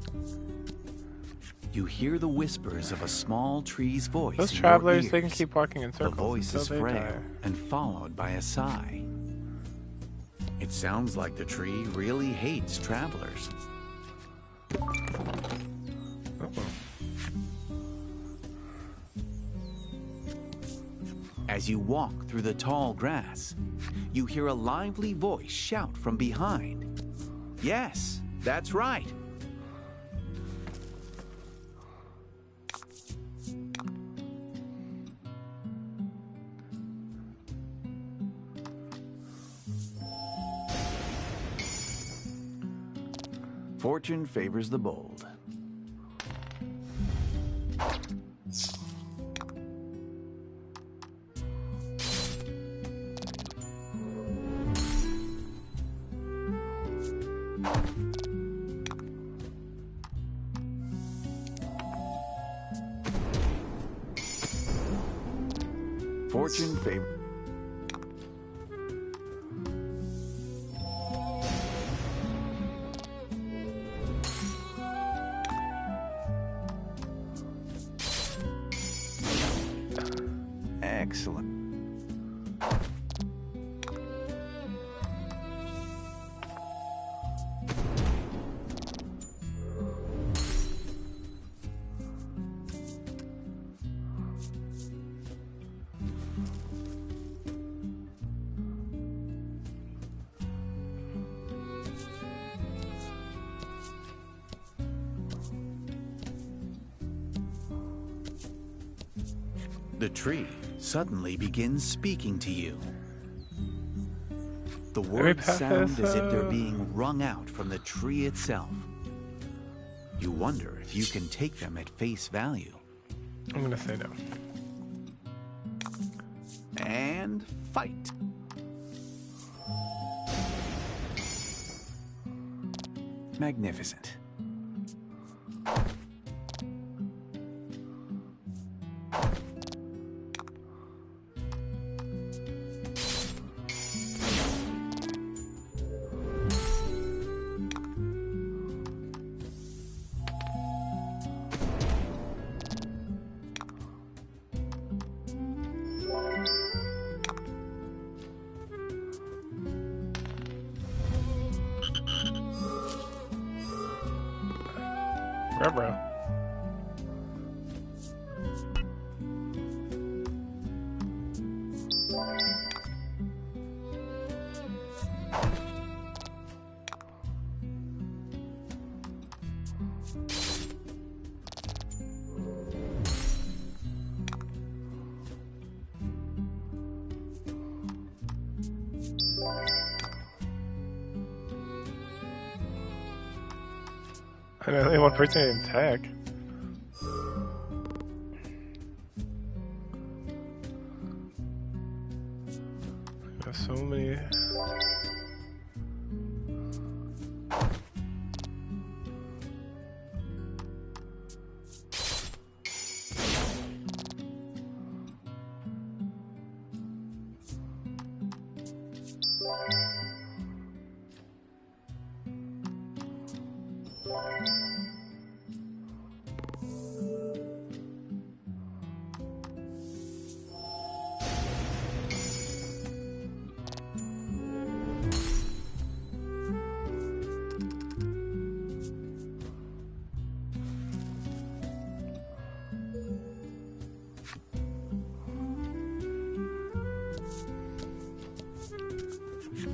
You hear the whispers of a small tree's voice Those in travelers, your they can ears. keep walking in The circles voice is until they frail die. and followed by a sigh. It sounds like the tree really hates travelers. Uh-oh. As you walk through the tall grass, you hear a lively voice shout from behind. Yes, that's right. Fortune favors the bold. Fortune favors. Excellent. The tree suddenly begins speaking to you. The words path sound is, as if they're being wrung out from the tree itself. You wonder if you can take them at face value. I'm gonna say no. And fight. Magnificent. Ruh-roh. I know only one person in attack. There's so many.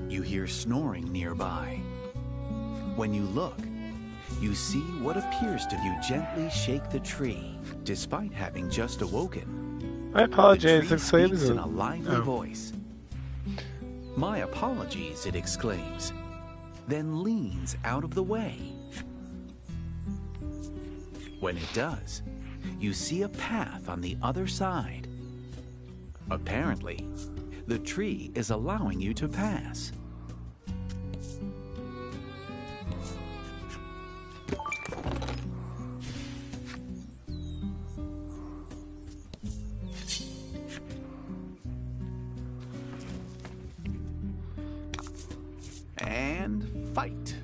You hear snoring nearby. When you look, you see what appears to you gently shake the tree, despite having just awoken. I apologize, The tree exclaims speaks in a lively Oh. voice. My apologies, it exclaims, then leans out of the way. When it does, you see a path on the other side. Apparently, The tree is allowing you to pass. And fight.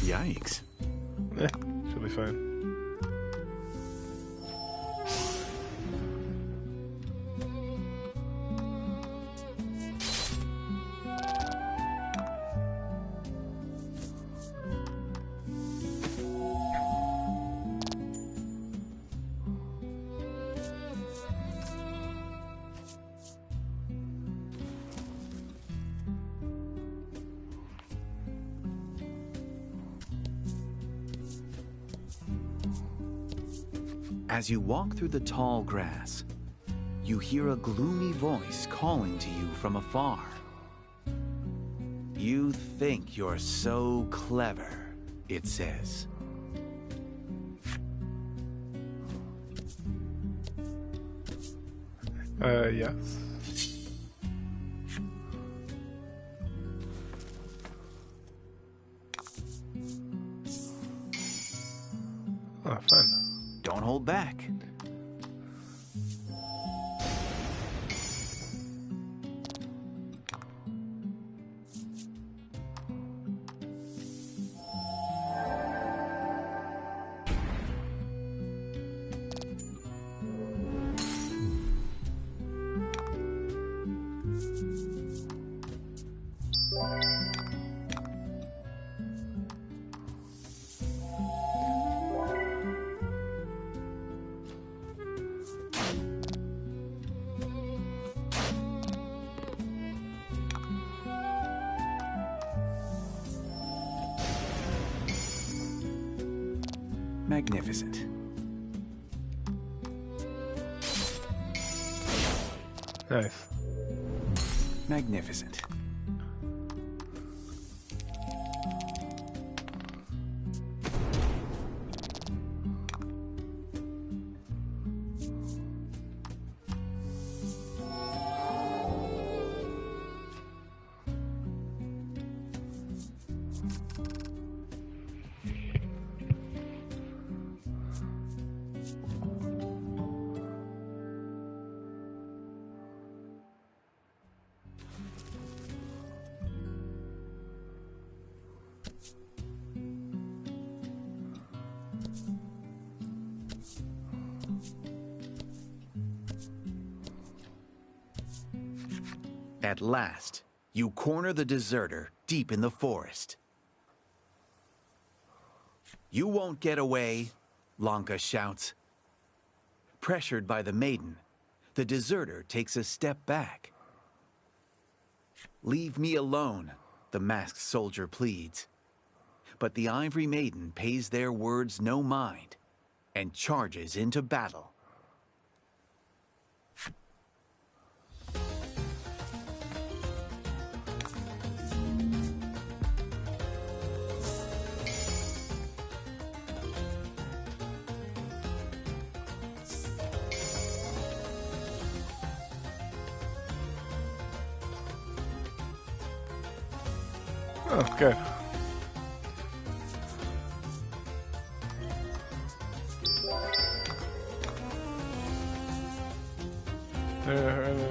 Yikes. Should be fine. As you walk through the tall grass, you hear a gloomy voice calling to you from afar. You think you're so clever, it says. Yes. Oh, fun. Don't hold back. Magnificent. Nice. Magnificent. At last, you corner the deserter deep in the forest. You won't get away, Lanka shouts. Pressured by the maiden, the deserter takes a step back. Leave me alone, the masked soldier pleads. But the ivory maiden pays their words no mind and charges into battle. Oh, good.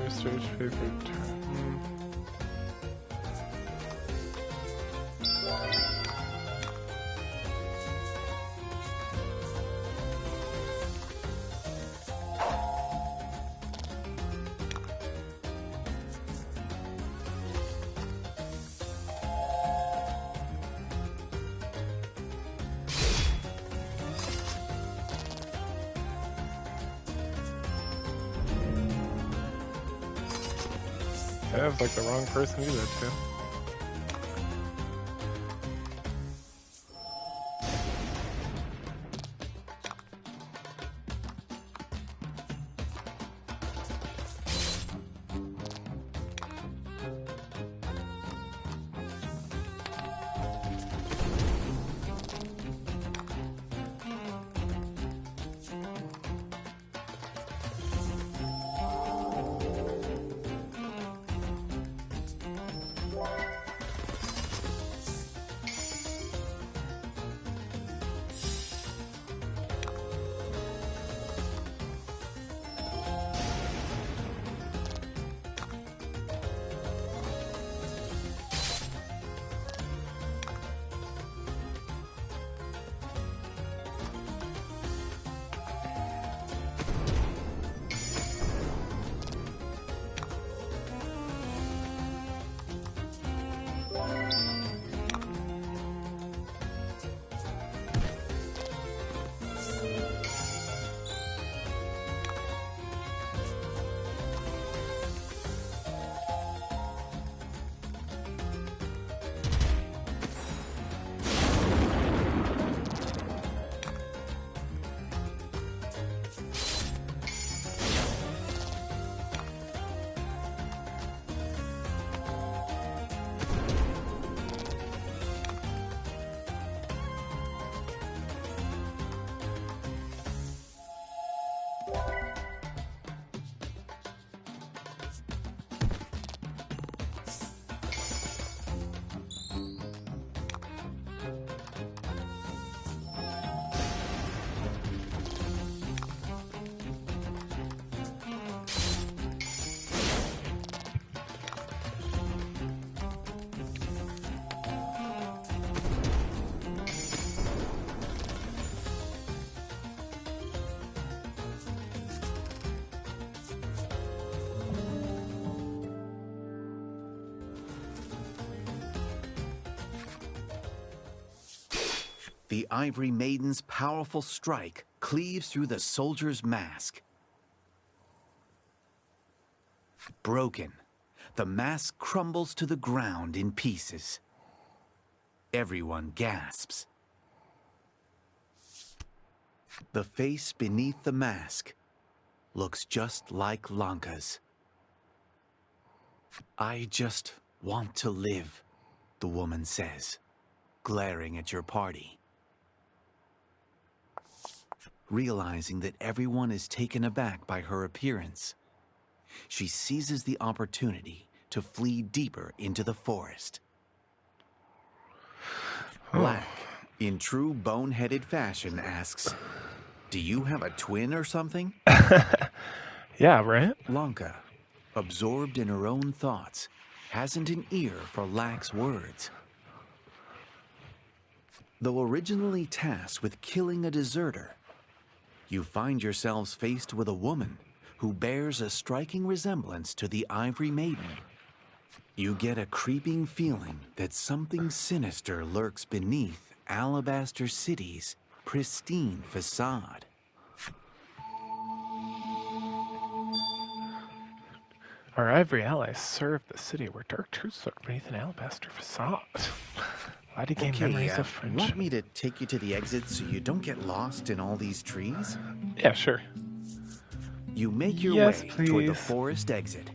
Research paper. I was like the wrong person to do that to. The Ivory Maiden's powerful strike cleaves through the soldier's mask. Broken, the mask crumbles to the ground in pieces. Everyone gasps. The face beneath the mask looks just like Lanka's. "I just want to live," the woman says, glaring at your party. Realizing that everyone is taken aback by her appearance, she seizes the opportunity to flee deeper into the forest. Black, in true boneheaded fashion, asks, "Do you have a twin or something?" Yeah, right? Lanka, absorbed in her own thoughts, hasn't an ear for Lack's words. Though originally tasked with killing a deserter, you find yourselves faced with a woman who bears a striking resemblance to the Ivory Maiden. You get a creeping feeling that something sinister lurks beneath Alabaster City's pristine facade. Our ivory allies serve the city where dark truths lurk beneath an alabaster facade. Why do you gain memories of friendship? Want me to take you to the exit so you don't get lost in all these trees? Yeah, sure. You make your Yes, way toward the please. forest exit.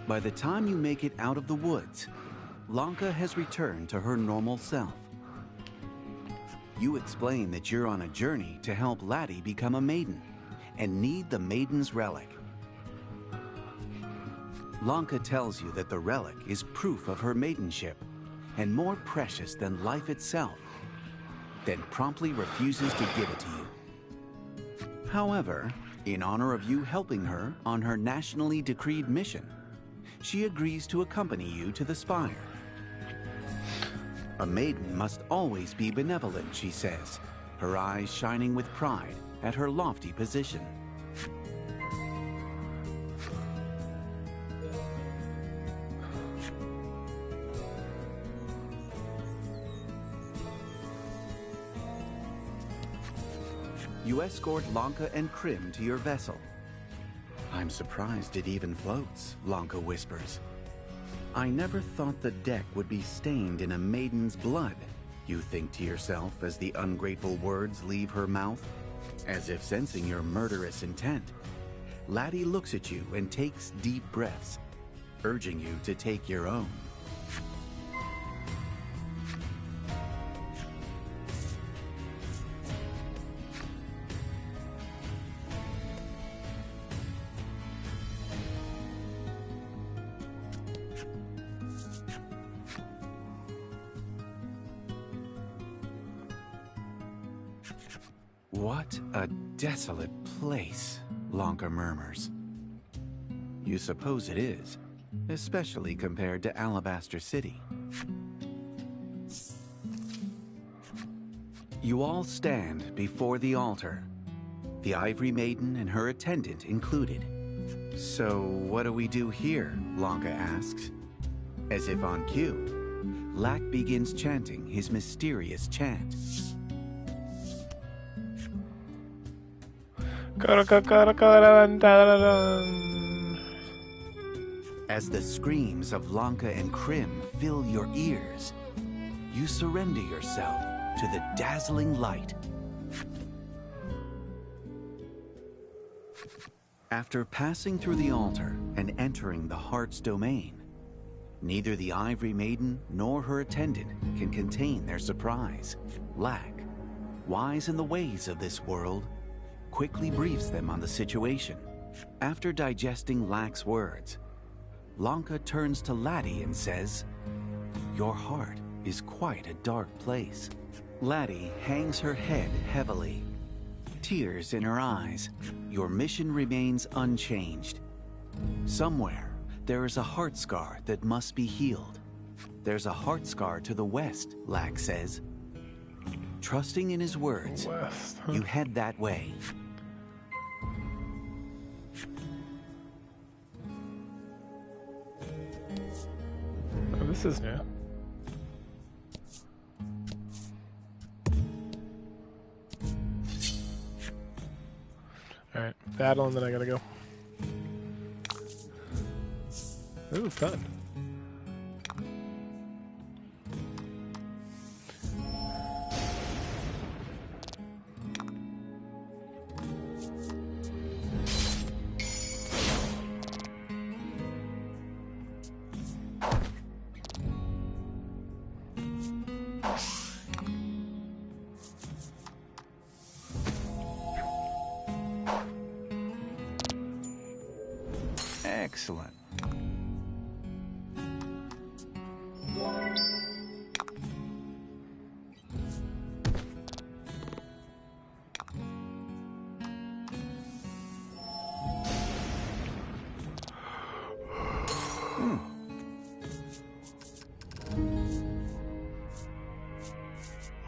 By the time you make it out of the woods, Lanka has returned to her normal self. You explain that you're on a journey to help Laddie become a maiden and need the maiden's relic. Lanka tells you that the relic is proof of her maidenship and more precious than life itself, then promptly refuses to give it to you. However, in honor of you helping her on her nationally decreed mission, she agrees to accompany you to the spire. A maiden must always be benevolent, she says, her eyes shining with pride at her lofty position. You escort Lanka and Krim to your vessel. I'm surprised it even floats, Lanka whispers. I never thought the deck would be stained in a maiden's blood, you think to yourself as the ungrateful words leave her mouth, as if sensing your murderous intent. Laddie looks at you and takes deep breaths, urging you to take your own. What a desolate place, Lanka murmurs. You suppose it is, especially compared to Alabaster City. You all stand before the altar, the Ivory Maiden and her attendant included. So what do we do here? Lanka asks. As if on cue, Lack begins chanting his mysterious chant. As the screams of Lanka and Krim fill your ears, you surrender yourself to the dazzling light. After passing through the altar and entering the heart's domain, neither the Ivory Maiden nor her attendant can contain their surprise. Lack, wise in the ways of this world, quickly briefs them on the situation. After digesting Lack's words, Lanka turns to Laddie and says, "Your heart is quite a dark place." Laddie hangs her head heavily, tears in her eyes. Your mission remains unchanged. Somewhere, there is a heart scar that must be healed. There's a heart scar to the west, Lack says. Trusting in his words, West, huh? you head that way. Oh, this is new. Alright, battle and then I gotta go. Ooh, fun. Excellent.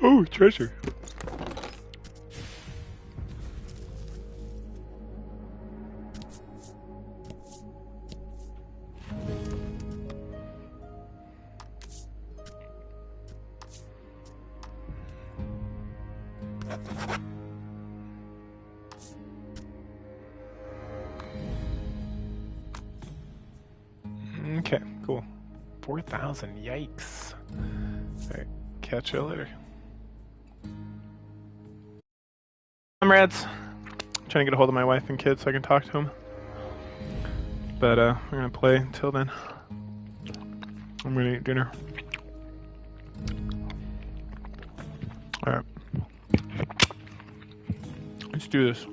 Oh, treasure. Okay, cool. 4,000, yikes. Alright, catch you later. Comrades, trying to get a hold of my wife and kids so I can talk to them. But we're gonna play until then. I'm gonna eat dinner. Alright. Let's do this.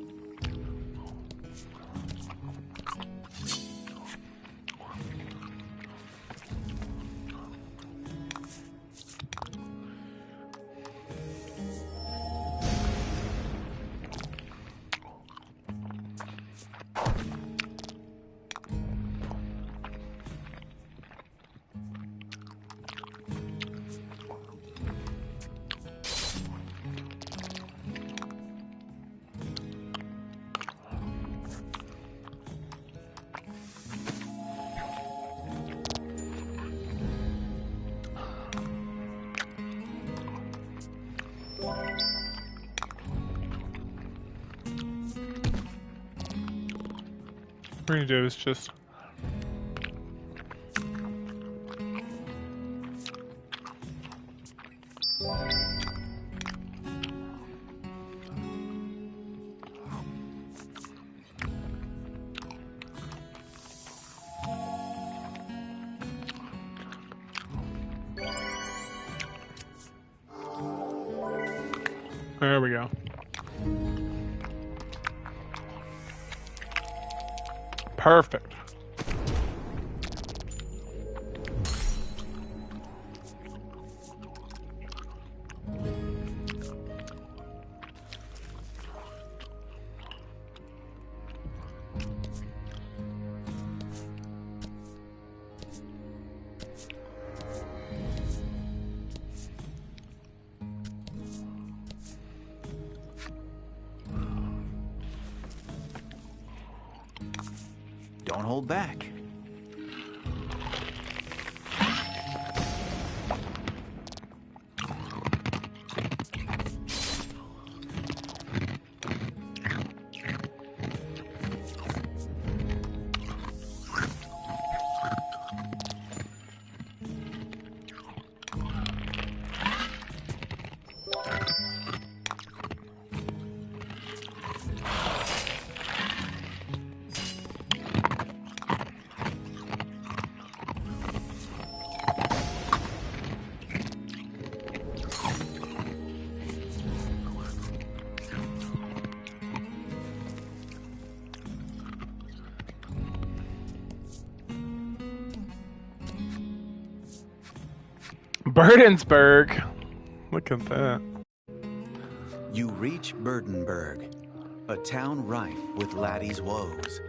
we're gonna do is just there we go. Perfect. Don't hold back. Burdensburg. Look at that. You reach Burdenberg, a town rife with laddie's woes.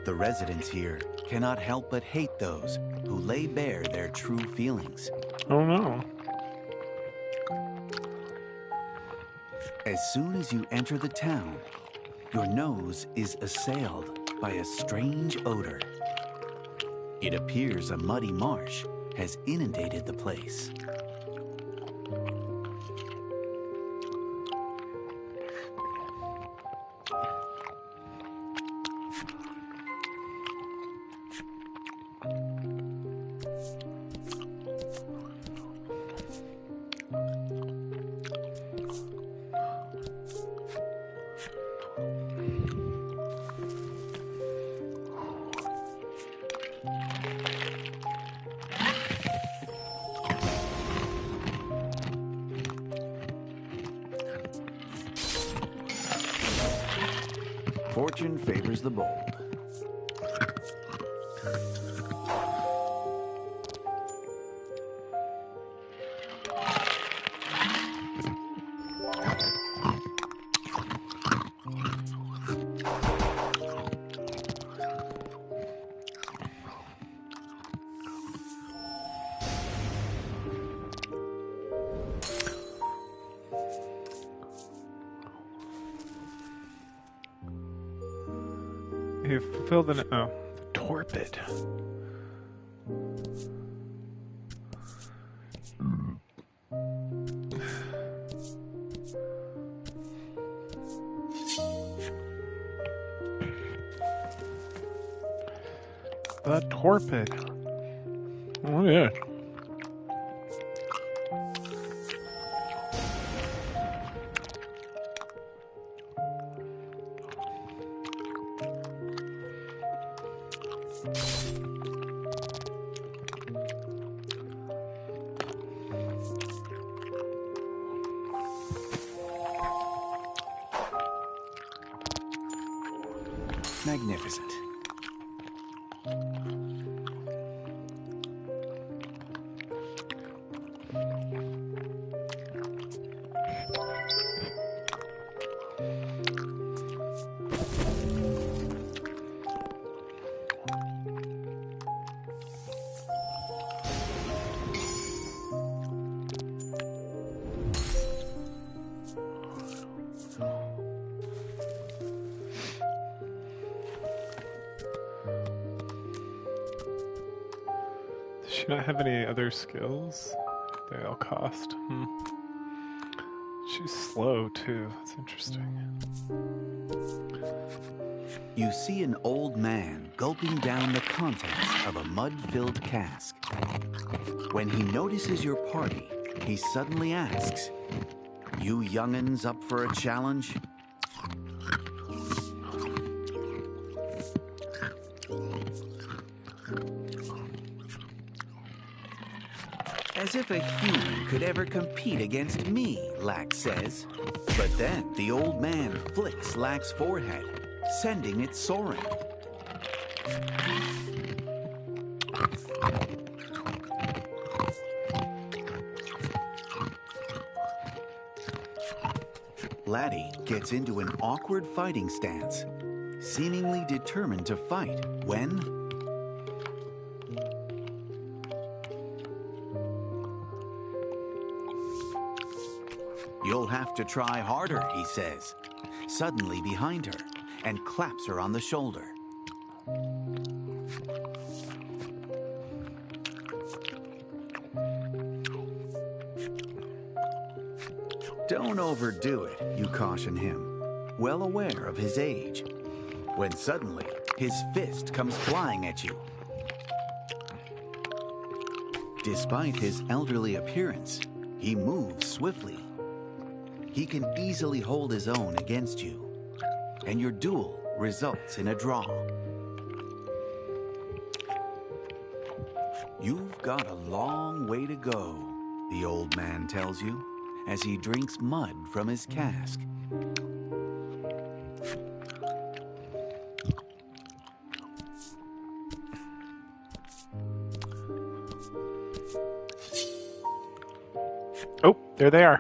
The residents here cannot help but hate those who lay bare their true feelings. Oh no. As soon as you enter the town, your nose is assailed by a strange odor. It appears a muddy marsh has inundated the place. Fortune favors the bold. You fulfilled the torpid. The torpid. Oh yeah. Magnificent. Does she not have any other skills? They all cost. She's slow too. That's interesting. You see an old man gulping down the contents of a mud-filled cask. When he notices your party, he suddenly asks, "You young'uns up for a challenge?" As if a human could ever compete against me, Lax says. But then the old man flicks Lax's forehead, sending it soaring. Laddie gets into an awkward fighting stance, seemingly determined to fight, when... "You'll have to try harder," he says, suddenly behind her, and claps her on the shoulder. Don't overdo it, you caution him, well aware of his age, when suddenly his fist comes flying at you. Despite his elderly appearance, he moves swiftly. He can easily hold his own against you, and your duel results in a draw. You've got a long way to go, the old man tells you, as he drinks mud from his cask. Oh, there they are.